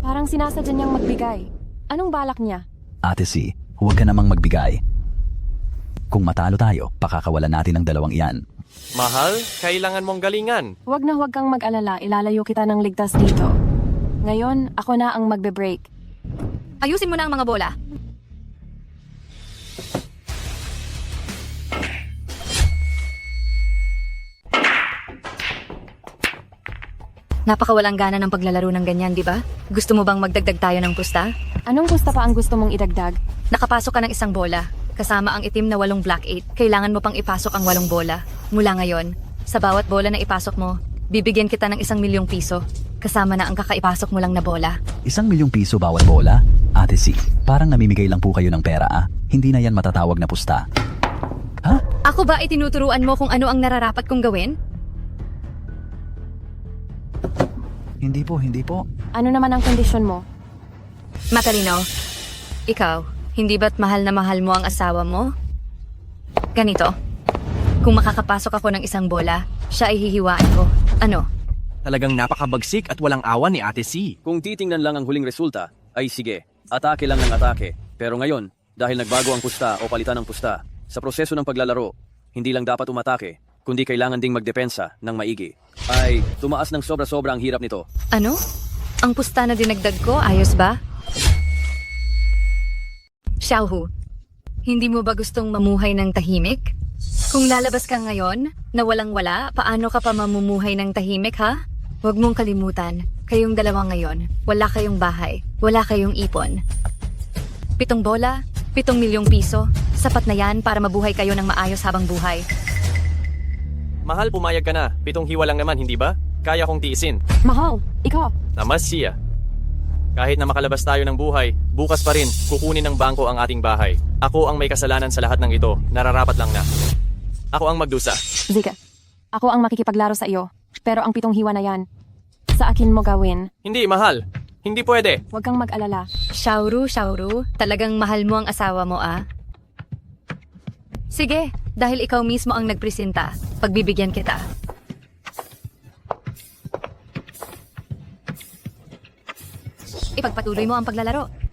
Parang sinasadya niyang magbigay. Anong balak niya? Ate C, huwag ka namang magbigay. Kung matalo tayo, pakakawalan natin ang dalawang iyan. Mahal, kailangan mong galingan. Huwag na huwag kang mag-alala, ilalayo kita ng ligtas dito. Ngayon, ako na ang magbe-break. Ayusin mo na ang mga bola. Napakawalang gana ng paglalaro ng ganyan, di ba? Gusto mo bang magdagdag tayo ng pusta? Anong pusta pa ang gusto mong idagdag? Nakapasok ka ng isang bola. Kasama ang itim na 8 black 8. Kailangan mo pang ipasok ang 8 bola. Mula ngayon, sa bawat bola na ipasok mo, bibigyan kita ng 1,000,000 piso. Kasama na ang kakaipasok mo lang na bola. 1,000,000 piso bawat bola? Ate C, parang namimigay lang po kayo ng pera Hindi na yan matatawag na pusta. Ha? Ako ba itinuturuan mo kung ano ang nararapat kong gawin? Hindi po. Ano naman ang kondisyon mo? Matalino, ikaw, hindi ba't mahal na mahal mo ang asawa mo? Ganito, kung makakapasok ako ng isang bola, siya ay hihiwain ko. Ano? Talagang napakabagsik at walang awan ni Ate C. Kung titingnan lang ang huling resulta, ay sige, atake lang ng atake. Pero ngayon, dahil nagbago ang pusta o palitan ng pusta, sa proseso ng paglalaro, hindi lang dapat umatake, kundi kailangan ding magdepensa ng maigi. Ay, tumaas ng sobra-sobra ang hirap nito. Ano? Ang pusta na dinagdag ko, ayos ba? Xiaohu, hindi mo ba gustong mamuhay ng tahimik? Kung lalabas ka ngayon, na walang-wala, paano ka pa mamumuhay ng tahimik, ha? Huwag mong kalimutan, kayong dalawa ngayon, wala kayong bahay, wala kayong ipon. 7 bola, 7,000,000 piso, sapat na yan para mabuhay kayo ng maayos habang buhay. Mahal, pumayag ka na. 7 hiwa lang naman, hindi ba? Kaya kong tiisin. Mahal, ikaw. Namas siya. Kahit na makalabas tayo ng buhay, bukas pa rin kukunin ng bangko ang ating bahay. Ako ang may kasalanan sa lahat ng ito. Nararapat lang na. Ako ang magdusa. Zika, ako ang makikipaglaro sa iyo. Pero ang 7 hiwa na yan, sa akin mo gawin. Hindi, mahal. Hindi pwede. Huwag kang mag-alala. Xiaoru, talagang mahal mo ang asawa mo, Sige, dahil ikaw mismo ang nagpresenta, pagbibigyan kita. Ipagpatuloy mo ang paglalaro.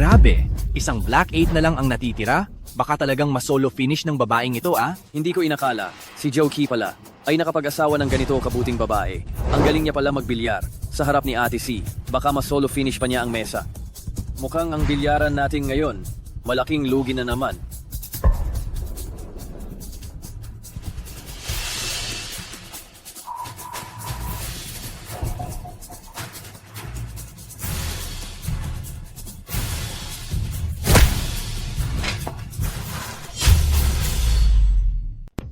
Grabe, isang black 8 na lang ang natitira? Baka talagang masolo finish ng babaeng ito, Hindi ko inakala, si Joe Key pala, ay nakapag-asawa ng ganito kabuting babae. Ang galing niya pala magbilyar, sa harap ni Ate C, baka mas-solo finish pa niya ang mesa. Mukhang ang bilyaran natin ngayon, malaking lugi na naman.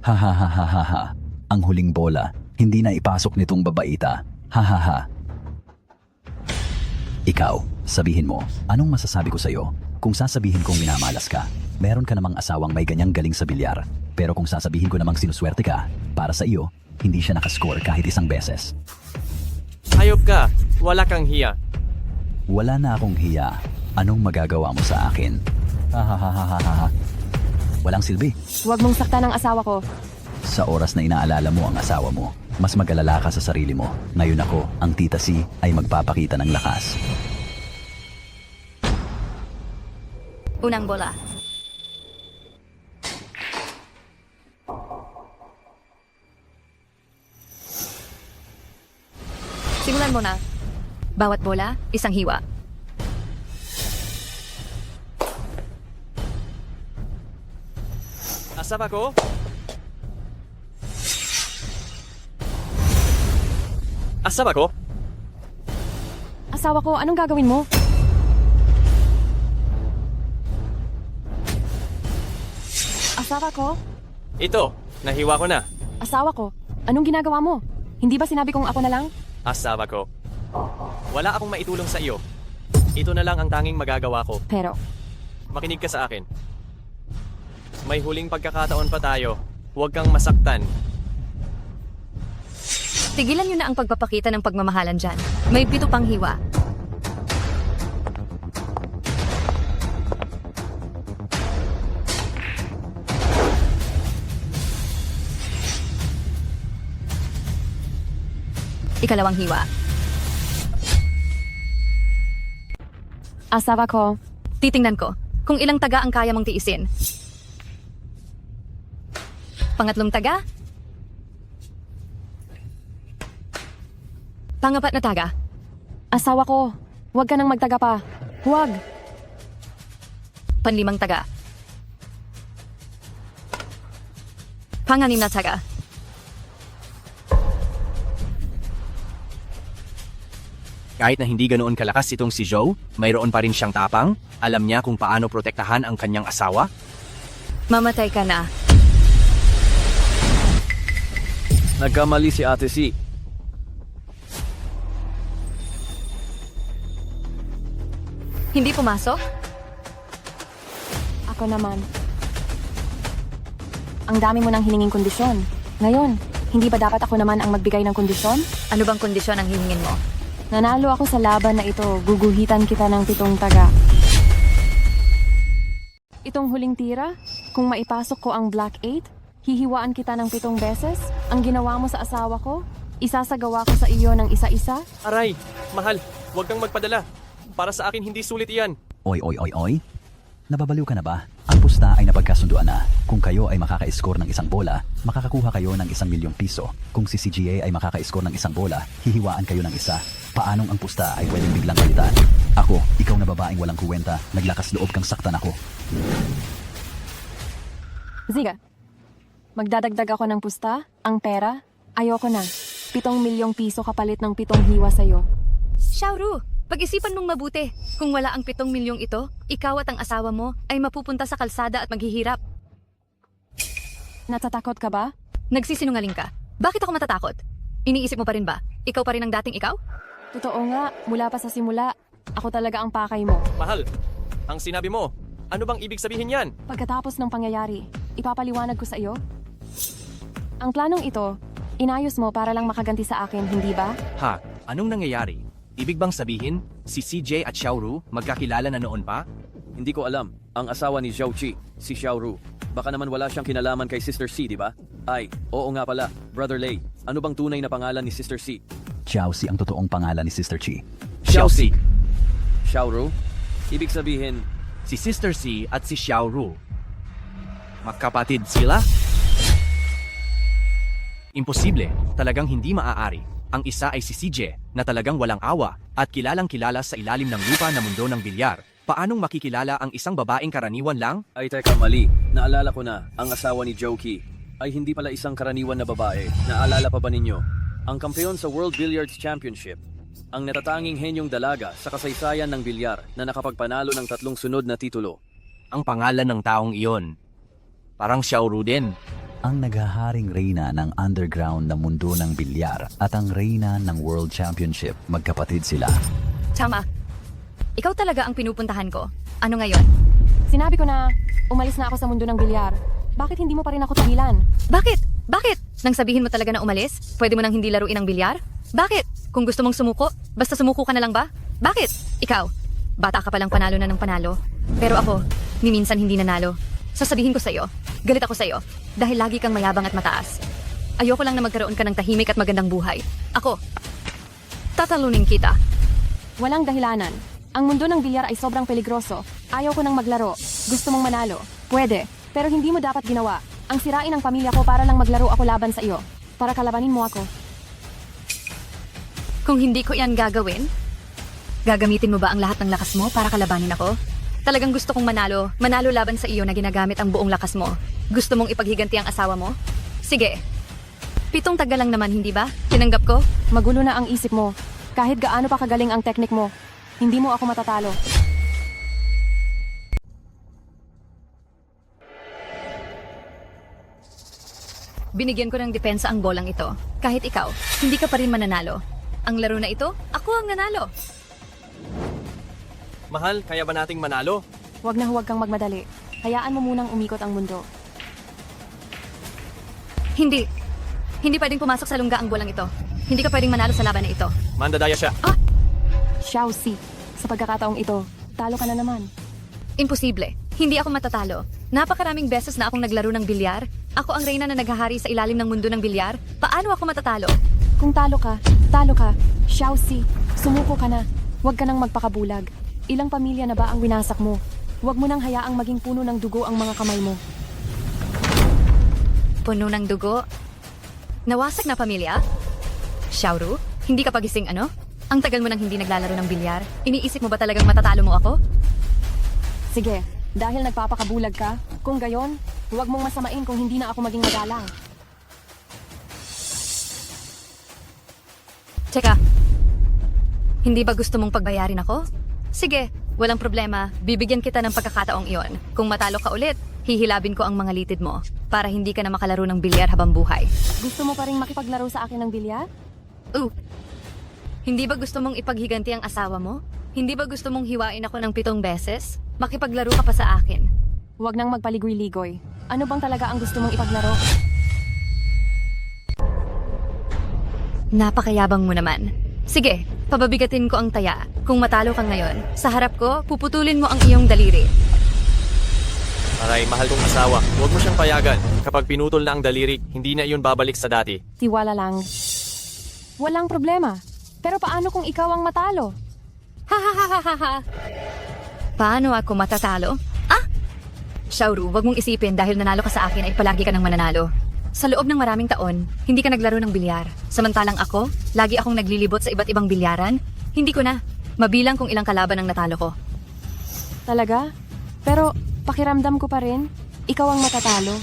Ha ha ha ha ha ha. Ang huling bola, hindi na ipasok nitong babaita. Ha ha ha. Ikaw, sabihin mo, anong masasabi ko sa'yo? Kung sasabihin kong minamalas ka, meron ka namang asawang may ganyang galing sa bilyar. Pero kung sasabihin ko namang sinuswerte ka, para sa iyo, hindi siya nakascore kahit isang beses. Hayop ka, wala kang hiya. Wala na akong hiya. Anong magagawa mo sa akin? Ha ha ha ha ha ha. Walang silbi. Huwag mong saktan ang asawa ko. Sa oras na inaalala mo ang asawa mo, mas mag-alala ka sa sarili mo. Ngayon ako, ang Tita C, ay magpapakita ng lakas. Unang bola. Simulan mo na. Bawat bola, isang hiwa. Asawa ko? Asawa ko? Asawa ko, anong gagawin mo? Asawa ko? Ito, nahiwa ko na. Asawa ko, anong ginagawa mo? Hindi ba sinabi kong ako na lang? Asawa ko. Wala akong maitulong sa iyo. Ito na lang ang tanging magagawa ko. Pero, Makinig ka sa akin. May huling pagkakataon pa tayo. Huwag kang masaktan. Tigilan nyo na ang pagpapakita ng pagmamahalan dyan. May 7 pang hiwa. Ikalawang hiwa. asawa ko, Titingnan ko kung ilang taga ang kaya mong tiisin. Pangatlong taga. Pangapat na taga. asawa ko, huwag ka nang magtaga pa. Huwag. Panlimang taga. Panganim na taga. Kahit na hindi ganoon kalakas itong si Joe, mayroon pa rin siyang tapang. Alam niya kung paano protektahan ang kanyang asawa. Mamatay ka na. Nagkamali si Ate C. Hindi pumasok? Ako naman. Ang dami mo nang hininging kondisyon. Ngayon, hindi ba dapat ako naman ang magbigay ng kondisyon? Ano bang kondisyon ang hihingin mo? Nanalo ako sa laban na ito, guguhitan kita ng 7 taga. Itong huling tira, kung maipasok ko ang Black 8, hihiwaan kita ng 7 beses. Ang ginawa mo sa asawa ko, isasagawa ko sa iyo ng isa-isa. Aray, mahal, huwag kang magpadala. Para sa akin, hindi sulit iyan. Oy, oy, oy, oy. Nababaliw ka na ba? Ang pusta ay napagkasunduan na. Kung kayo ay makaka-score ng 1 bola, makakakuha kayo ng 1 milyong piso. Kung si CGA ay makaka-score ng 1 bola, hihiwaan kayo ng 1. Paanong ang pusta ay pwedeng biglang palitan? Ako, ikaw na babaeng walang kuwenta, naglakas loob kang saktan ako. Ziga, magdadagdag ako ng pusta, ang pera, ayoko na. 7 milyong piso kapalit ng 7 hiwa sa'yo. Xiaoru, pag-isipan mong mabuti. Kung wala ang 7 milyong ito, ikaw at ang asawa mo ay mapupunta sa kalsada at maghihirap. Natatakot ka ba? Nagsisinungaling ka. Bakit ako matatakot? Iniisip mo pa rin ba? Ikaw pa rin ang dating ikaw? Totoo nga, mula pa sa simula, ako talaga ang pakay mo. Mahal, ang sinabi mo, ano bang ibig sabihin yan? Pagkatapos ng pangyayari, ipapaliwanag ko sa iyo. Ang planong ito, inayos mo para lang makaganti sa akin, hindi ba? Ha? Anong nangyayari? Ibig bang sabihin, si CJ at Xiaoru magkakilala na noon pa? Hindi ko alam. Ang asawa ni Zhao Qi, si Xiaoru. Baka naman wala siyang kinalaman kay Sister C, di ba? Ay, oo nga pala. Brother Lei, ano bang tunay na pangalan ni Sister C? Xiao Si ang totoong pangalan ni Sister Chi. Xiaoxi. Xiaoru? Ibig sabihin, Si Sister C at si Xiaoru. Magkapatid sila? Imposible. Talagang hindi maaari. Ang isa ay si CJ na talagang walang awa at kilalang kilala sa ilalim ng lupa na mundo ng bilyar. Paanong makikilala ang isang babaeng karaniwan lang? ay teka mali. Naalala ko na, ang asawa ni Zhao Qi ay hindi pala isang karaniwan na babae. Naalala pa ba ninyo? Ang kampeon sa World Billiards Championship. Ang natatanging henyong dalaga sa kasaysayan ng bilyar na nakapagpanalo ng 3 sunod na titulo. Ang pangalan ng taong iyon. Parang Xiaoru din. Ang naghaharing reyna ng underground na mundo ng bilyar at ang reyna ng World Championship, magkapatid sila. Tama. Ikaw talaga ang pinupuntahan ko. Ano ngayon? Sinabi ko na umalis na ako sa mundo ng bilyar. Bakit hindi mo pa rin ako tigilan? Bakit? Bakit? Nang sabihin mo talaga na umalis, pwede mo nang hindi laruin ang bilyar? Bakit? Kung gusto mong sumuko, basta sumuko ka na lang ba? Bakit? Ikaw, bata ka palang panalo na ng panalo. Pero ako, ni minsan hindi nanalo. Sasabihin ko sa'yo, galit ako sa'yo, dahil lagi kang mayabang at mataas. Ayoko lang na magkaroon ka ng tahimik at magandang buhay. Ako, tatalunin kita. Walang dahilanan. Ang mundo ng bilyar ay sobrang peligroso. Ayaw ko nang maglaro. Gusto mong manalo. Pwede. Pero hindi mo dapat ginawa. Ang sirain ang pamilya ko para lang maglaro ako laban sa iyo. Para kalabanin mo ako. Kung hindi ko yan gagawin, gagamitin mo ba ang lahat ng lakas mo para kalabanin ako? Talagang gusto kong manalo laban sa iyo na ginagamit ang buong lakas mo. Gusto mong ipaghiganti ang asawa mo? Sige. 7 taga lang naman, hindi ba? Tinanggap ko? Magulo na ang isip mo. Kahit gaano pa kagaling ang teknik mo, hindi mo ako matatalo. Binigyan ko ng depensa ang bolang ito. Kahit ikaw, hindi ka pa rin mananalo. Ang laro na ito, ako ang nanalo. Mahal, kaya ba nating manalo? Huwag na huwag kang magmadali. Hayaan mo munang umikot ang mundo. Hindi. Hindi pwedeng pumasok sa lungga ang bolang ito. Hindi ka pwedeng manalo sa laban na ito. Mandadaya siya. Xiao Si, sa pagkakataong ito, talo ka na naman. Imposible. Hindi ako matatalo. Napakaraming beses na akong naglaro ng bilyar. Ako ang reyna na naghahari sa ilalim ng mundo ng bilyar. Paano ako matatalo? Kung talo ka, talo ka. Xiao Si, sumuko ka na. Huwag ka nang magpakabulag. Ilang pamilya na ba ang winasak mo? Huwag mo nang hayaang maging puno ng dugo ang mga kamay mo. Puno ng dugo? Nawasak na pamilya? Xiaoru, hindi ka pagising ano? Ang tagal mo nang hindi naglalaro ng bilyar. Iniisip mo ba talagang matatalo mo ako? Sige, dahil nagpapakabulag ka, kung gayon, huwag mong masamain kung hindi na ako maging magalang. Teka, hindi ba gusto mong pagbayarin ako? Sige, walang problema. Bibigyan kita ng pagkakataong iyon. Kung matalo ka ulit, hihilabin ko ang mga litid mo para hindi ka na makalaro ng bilyar habang buhay. Gusto mo pa rin makipaglaro sa akin ng bilyar? Hindi ba gusto mong ipaghiganti ang asawa mo? Hindi ba gusto mong hiwain ako ng 7 beses? Makipaglaro ka pa sa akin. Huwag nang magpaligoy-ligoy. Ano bang talaga ang gusto mong ipaglaro? Napakayabang mo naman. Sige, pababigatin ko ang taya. Kung matalo ka ngayon, sa harap ko, puputulin mo ang iyong daliri. Aray, mahal kong asawa. Huwag mo siyang payagan. Kapag pinutol na ang daliri, hindi na iyon babalik sa dati. Tiwala lang. Walang problema. Pero paano kung ikaw ang matalo? Ha. Paano ako matatalo? Xiaoru, wag mong isipin dahil nanalo ka sa akin ay palagi ka nang mananalo. Sa loob ng maraming taon, hindi ka naglaro ng bilyar. Samantalang ako, lagi akong naglilibot sa iba't ibang bilyaran. Hindi ko na. Mabilang kung ilang kalaban ang natalo ko. Talaga? Pero pakiramdam ko pa rin, ikaw ang matatalo.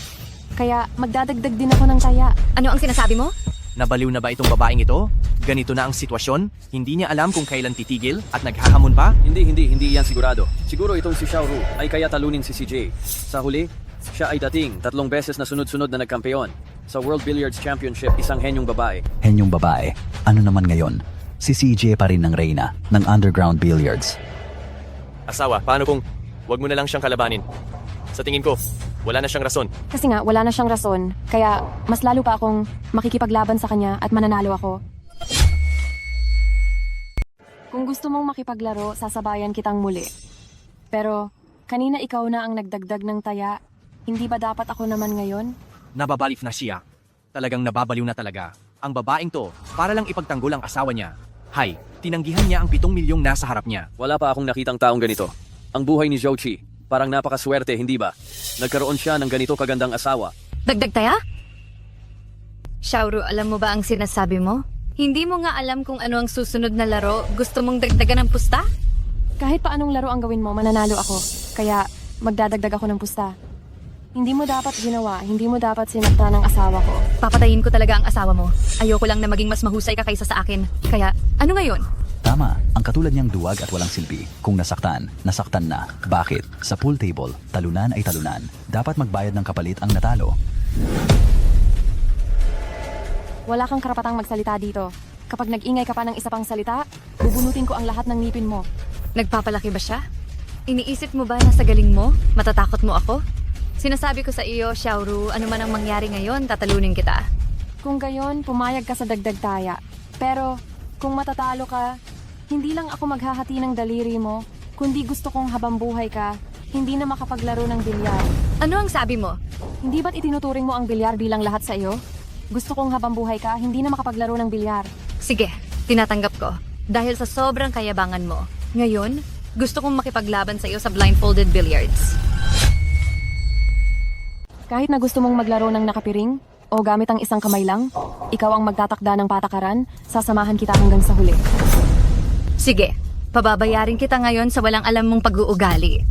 Kaya magdadagdag din ako ng taya. Ano ang sinasabi mo? Nabaliw na ba itong babaeng ito? Ganito na ang sitwasyon? Hindi niya alam kung kailan titigil at naghahamon pa? Hindi yan sigurado. Siguro itong si Xiaoru ay kaya talunin si CJ. Sa huli, siya ay dating 3 beses na sunod-sunod na nagkampeon. Sa World Billiards Championship, isang henyong babae. Henyong babae, ano naman ngayon? Si CJ pa rin ng reyna ng underground billiards. Asawa, paano kung wag mo na lang siyang kalabanin? Sa tingin ko, wala na siyang rason. Kasi nga, wala na siyang rason. Kaya mas lalo pa akong makikipaglaban sa kanya at mananalo ako. Kung gusto mong makipaglaro, sasabayan kitang muli. Pero kanina ikaw na ang nagdagdag ng taya. Hindi ba dapat ako naman ngayon? Nababalif na siya. Talagang nababaliw na talaga. Ang babaeng to, para lang ipagtanggol ang asawa niya. Hay, tinanggihan niya ang 7 milyong nasa harap niya. Wala pa akong nakitang taong ganito. Ang buhay ni Zhou Qi, parang napakaswerte, hindi ba? Nagkaroon siya ng ganito kagandang asawa. Dagdag taya? Xiaoru, alam mo ba ang sinasabi mo? Hindi mo nga alam kung ano ang susunod na laro. Gusto mong dagdagan ng pusta? Kahit pa anong laro ang gawin mo, mananalo ako. Kaya magdadagdag ako ng pusta. Hindi mo dapat ginawa, hindi mo dapat sinakta ng asawa ko. Papatayin ko talaga ang asawa mo. Ayoko lang na maging mas mahusay ka kaysa sa akin. Kaya, ano ngayon? Tama, ang katulad niyang duwag at walang silbi. Kung nasaktan, nasaktan na. Bakit? Sa pool table, talunan ay talunan. Dapat magbayad ng kapalit ang natalo. Wala kang karapatang magsalita dito. Kapag nag-ingay ka pa ng isa pang salita, bubunutin ko ang lahat ng ngipin mo. Nagpapalaki ba siya? Iniisip mo ba na sa galing mo? Matatakot mo ako? Sinasabi ko sa iyo, Xiaoru, ano man ang mangyari ngayon, tatalunin kita. Kung gayon, pumayag ka sa dagdag taya. Pero, kung matatalo ka, hindi lang ako maghahati ng daliri mo, kundi gusto kong habang buhay ka, hindi na makapaglaro ng bilyar. Ano ang sabi mo? Hindi ba't itinuturing mo ang bilyar bilang lahat sa iyo? Gusto kong habang buhay ka, hindi na makapaglaro ng bilyar. Sige, tinatanggap ko. Dahil sa sobrang kayabangan mo. Ngayon, gusto kong makipaglaban sa iyo sa blindfolded billiards. Kahit na gusto mong maglaro ng nakapiring, o gamit ang isang kamay lang, ikaw ang magtatakda ng patakaran, sasamahan kita hanggang sa huli. Sige, pababayarin kita ngayon sa walang alam mong pag-uugali.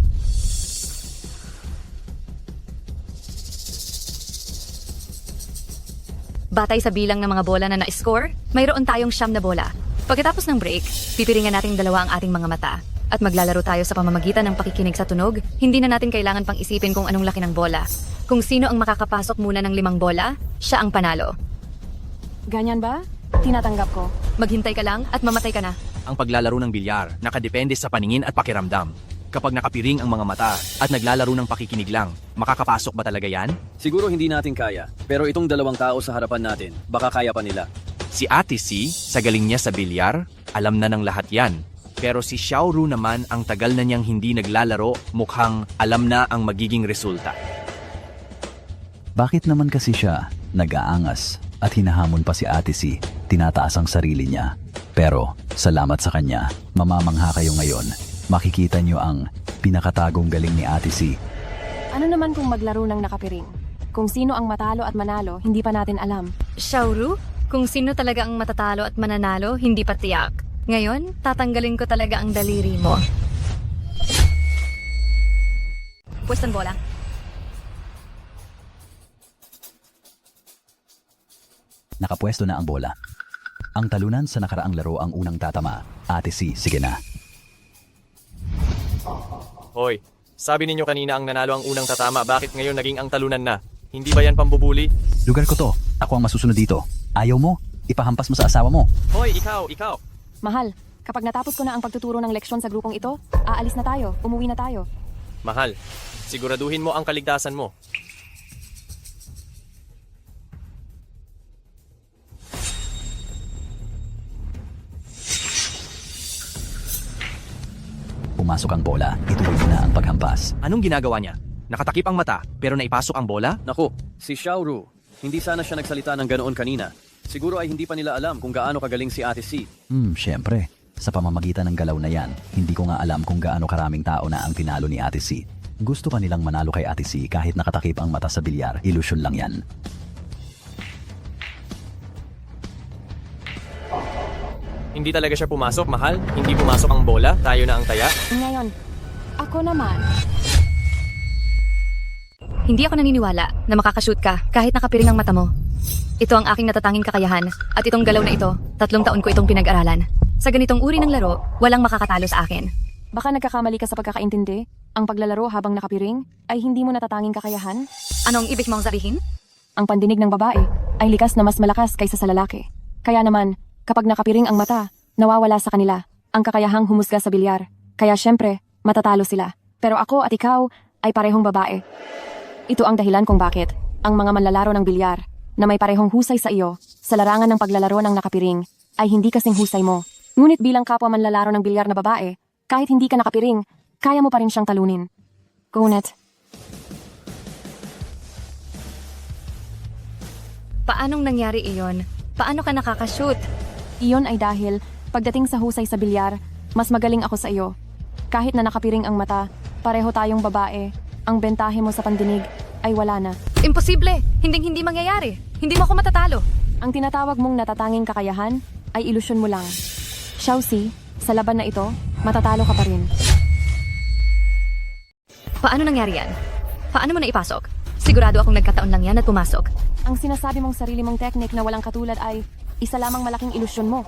Batay sa bilang ng mga bola na na-score, mayroon tayong 9 na bola. Pagkatapos ng break, pipiringan nating dalawa ang ating mga mata. At maglalaro tayo sa pamamagitan ng pakikinig sa tunog, hindi na natin kailangan pang isipin kung anong laki ng bola. Kung sino ang makakapasok muna ng 5 bola, siya ang panalo. Ganyan ba? Tinatanggap ko. Maghintay ka lang at mamatay ka na. Ang paglalaro ng bilyar, nakadepende sa paningin at pakiramdam. Kapag nakapiring ang mga mata at naglalaro ng pakikinig lang, makakapasok ba talaga yan? Siguro hindi natin kaya, pero itong dalawang tao sa harapan natin, baka kaya pa nila. Si Ate C, sa galing niya sa bilyar, alam na ng lahat yan. Pero si Xiaoru naman ang tagal na niyang hindi naglalaro, mukhang alam na ang magiging resulta. Bakit naman kasi siya nag-aangas at hinahamon pa si Ate C, tinataas ang sarili niya. Pero salamat sa kanya, mamamangha kayo ngayon. Makikita niyo ang pinakatagong galing ni Ate C. Ano naman kung maglaro ng nakapiring? Kung sino ang matalo at manalo, hindi pa natin alam. Xiaoru, kung sino talaga ang matatalo at mananalo, hindi pa tiyak. Ngayon, tatanggalin ko talaga ang daliri mo. Pwestong bola. Nakapwesto na ang bola. Ang talunan sa nakaraang laro ang unang tatama. Ate C, sige na. Hoy, sabi ninyo kanina ang nanalo ang unang tatama, bakit ngayon naging ang talunan na? Hindi ba yan pambubuli? Lugar ko to. Ako ang masusunod dito. Ayaw mo? Ipahampas mo sa asawa mo. Hoy, ikaw! Mahal, kapag natapos ko na ang pagtuturo ng leksyon sa grupong ito, aalis na tayo, umuwi na tayo. Mahal, siguraduhin mo ang kaligtasan mo. Pumasok ang bola, ituloy mo na ang paghampas. Anong ginagawa niya? Nakatakip ang mata, pero naipasok ang bola? Naku, si Xiaoru, hindi sana siya nagsalita ng ganoon kanina. Siguro ay hindi pa nila alam kung gaano kagaling si Ate C. Syempre. Sa pamamagitan ng galaw na yan, hindi ko nga alam kung gaano karaming tao na ang tinalo ni Ate C. Gusto pa nilang manalo kay Ate C kahit nakatakip ang mata sa bilyar, ilusyon lang yan. Hindi talaga siya pumasok, mahal? Hindi pumasok ang bola? Tayo na ang taya? Ngayon, ako naman. Hindi ako naniniwala na makakashoot ka kahit nakapiring ang mata mo. Ito ang aking natatanging kakayahan at itong galaw na ito, 3 taon ko itong pinag-aralan. Sa ganitong uri ng laro, walang makakatalo sa akin. Baka nagkakamali ka sa pagkakaintindi. Ang paglalaro habang nakapiring ay hindi mo natatanging kakayahan. Anong ibig mong sabihin? Ang pandinig ng babae ay likas na mas malakas kaysa sa lalaki. Kaya naman, kapag nakapiring ang mata, nawawala sa kanila ang kakayahang humusga sa bilyar. Kaya syempre, matatalo sila. Pero ako at ikaw ay parehong babae. Ito ang dahilan kung bakit ang mga manlalaro ng bilyar na may parehong husay sa iyo sa larangan ng paglalaro ng nakapiring ay hindi kasing husay mo. Ngunit bilang kapwa manlalaro ng bilyar na babae, kahit hindi ka nakapiring, kaya mo pa rin siyang talunin. Ngunit, Paanong nangyari iyon? Paano ka nakakashoot? iyon ay dahil pagdating sa husay sa bilyar, mas magaling ako sa iyo. Kahit na nakapiring ang mata, pareho tayong babae, ang bentahe mo sa pandinig ay wala na. Imposible! Hindi mangyayari! Hindi mo ako matatalo! Ang tinatawag mong natatanging kakayahan ay ilusyon mo lang. Xiaoxi, sa laban na ito, matatalo ka pa rin. Paano nangyari yan? Paano mo na ipasok? Sigurado akong nagkataon lang yan at pumasok. Ang sinasabi mong sarili mong teknik na walang katulad ay isa lamang malaking ilusyon mo.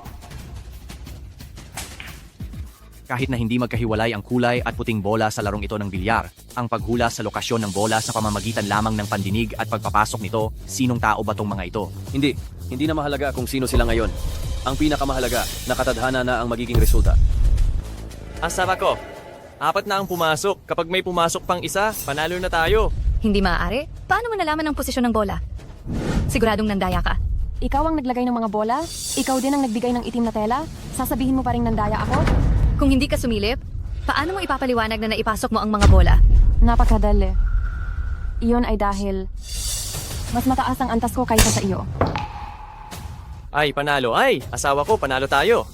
Kahit na hindi magkahiwalay ang kulay at puting bola sa larong ito ng bilyar, ang paghula sa lokasyon ng bola sa pamamagitan lamang ng pandinig at pagpapasok nito, sinong tao ba tong mga ito? Hindi na mahalaga kung sino sila ngayon. Ang pinakamahalaga, nakatadhana na ang magiging resulta. Asawa ko, 4 na ang pumasok. Kapag may pumasok pang isa, panalo na tayo. Hindi maaari? Paano mo nalaman ang posisyon ng bola? Siguradong nandaya ka. Ikaw ang naglagay ng mga bola? Ikaw din ang nagbigay ng itim na tela? Sasabihin mo pa rin nandaya ako? Kung hindi ka sumilip, paano mo ipapaliwanag na naipasok mo ang mga bola? Napakadali. Iyon ay dahil mas mataas ang antas ko kaysa sa iyo. Ay, panalo. Ay, asawa ko, panalo tayo.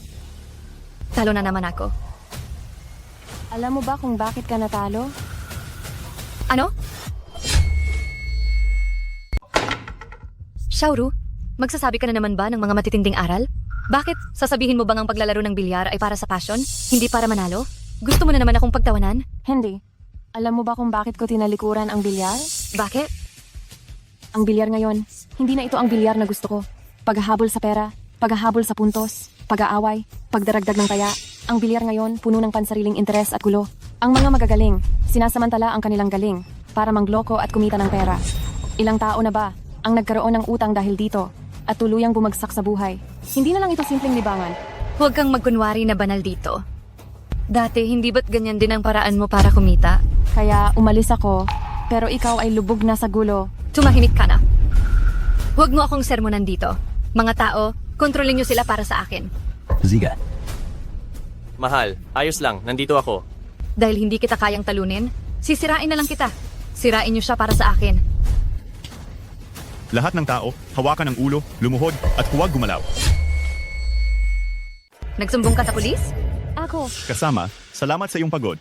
Talo na naman ako. Alam mo ba kung bakit ka natalo? Ano? Xiaoru, magsasabi ka na naman ba ng mga matitinding aral? Bakit? Sasabihin mo bang ang paglalaro ng bilyar ay para sa passion? Hindi para manalo? Gusto mo na naman akong pagtawanan? Hindi. Alam mo ba kung bakit ko tinalikuran ang bilyar? Bakit? Ang bilyar ngayon, hindi na ito ang bilyar na gusto ko. Paghahabol sa pera, paghahabol sa puntos, pag-aaway, pagdaragdag ng taya. Ang bilyar ngayon, puno ng pansariling interes at gulo. Ang mga magagaling, sinasamantala ang kanilang galing para mangloko at kumita ng pera. Ilang tao na ba ang nagkaroon ng utang dahil dito at tuluyang bumagsak sa buhay? Hindi na lang ito simpleng libangan. Huwag kang magkunwari na banal dito. Dati, hindi ba't ganyan din ang paraan mo para kumita? Kaya umalis ako, pero ikaw ay lubog na sa gulo. Tumahimik ka na. Huwag mo akong sermonan dito. Mga tao, kontrolin niyo sila para sa akin. Ziga, Mahal, ayos lang, nandito ako. Dahil hindi kita kayang talunin, sisirain na lang kita. Sirain niyo siya para sa akin. Lahat ng tao, hawakan ang ulo, lumuhod, at huwag gumalaw. Nagsumbong ka sa pulis? Ako, Kasama, salamat sa iyong pagod.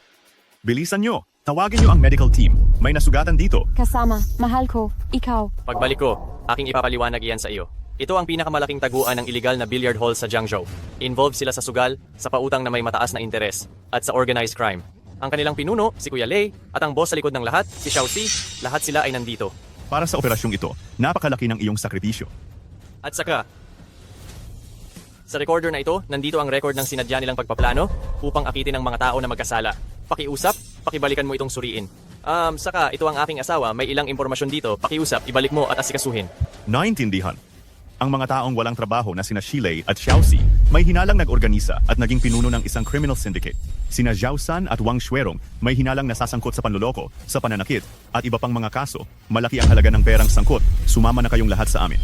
Bilisan nyo, tawagin nyo ang medical team. May nasugatan dito. kasama, mahal ko, ikaw. Pagbalik ko, aking ipapaliwanag iyan sa iyo. Ito ang pinakamalaking taguan ng iligal na billiard hall sa Jiangzhou. Involved sila sa sugal, sa pautang na may mataas na interes, at sa organized crime. Ang kanilang pinuno, si Kuya Lei, at ang boss sa likod ng lahat, si Xiao Si, lahat sila ay nandito. Para sa operasyong ito, napakalaki ng iyong sakripisyo. At saka, sa recorder na ito, nandito ang record ng sinadya nilang pagpaplano upang akitin ang mga tao na magkasala. Pakiusap, pakibalikan mo itong suriin. Saka, ito ang aking asawa, may ilang impormasyon dito, pakiusap, ibalik mo at asikasuhin. Naintindihan. Ang mga taong walang trabaho na sina Shilei at Xiaoxi may hinalang nag-organisa at naging pinuno ng isang criminal syndicate. Sina Zhao San at Wang Xuerong may hinalang nasasangkot sa panloloko, sa pananakit, at iba pang mga kaso. Malaki ang halaga ng perang sangkot. Sumama na kayong lahat sa amin.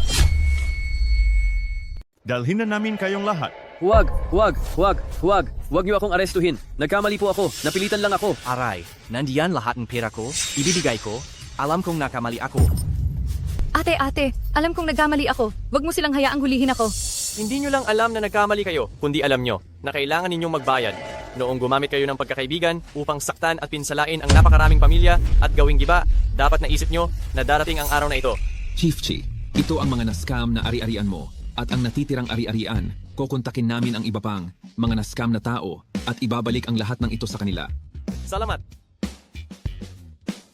Dalhin na namin kayong lahat. Huwag niyo akong arestuhin. Nagkamali po ako. Napilitan lang ako. Aray, nandiyan lahat ng pera ko, ibibigay ko, alam kong nakamali ako. Ate, alam kong nagkamali ako. Huwag mo silang hayaang hulihin ako. Hindi nyo lang alam na nagkamali kayo, kundi alam nyo na kailangan ninyong magbayad. Noong gumamit kayo ng pagkakaibigan upang saktan at pinsalain ang napakaraming pamilya at gawing giba, dapat naisip nyo na darating ang araw na ito. Chief Chi, ito ang mga na-scam na ari-arian mo. At ang natitirang ari-arian, kukontakin namin ang iba pang mga na-scam na tao at ibabalik ang lahat ng ito sa kanila. Salamat!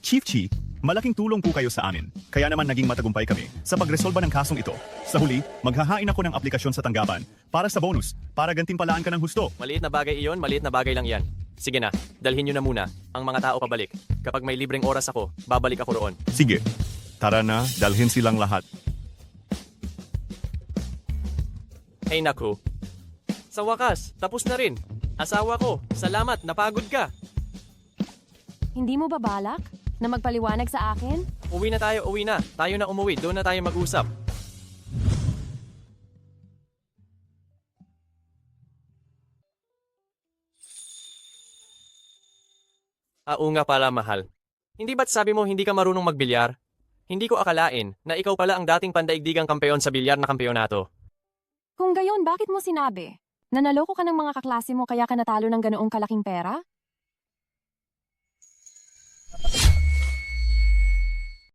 Chief Chi, malaking tulong po kayo sa amin. Kaya naman naging matagumpay kami sa pagresolba ng kasong ito. Sa huli, maghahain ako ng aplikasyon sa tanggapan para sa bonus, para gantimpalaan ka ng husto. Maliit na bagay iyon, maliit na bagay lang yan. Sige na, dalhin nyo na muna ang mga tao pabalik. Kapag may libreng oras ako, babalik ako roon. Sige, tara na, dalhin silang lahat. Hey naku, sa wakas, tapos na rin. Asawa ko, salamat, napagod ka. Hindi mo ba balak na magpaliwanag sa akin? Uwi na tayo, uwi na. Tayo na umuwi, doon na tayo mag-usap. Oo nga pala, mahal. Hindi ba't sabi mo hindi ka marunong magbilyar? Hindi ko akalain na ikaw pala ang dating pandaigdigang kampeon sa bilyar na kampeonato. Kung gayon, bakit mo sinabi? Nanaloko ka ng mga kaklase mo kaya ka natalo ng ganoong kalaking pera?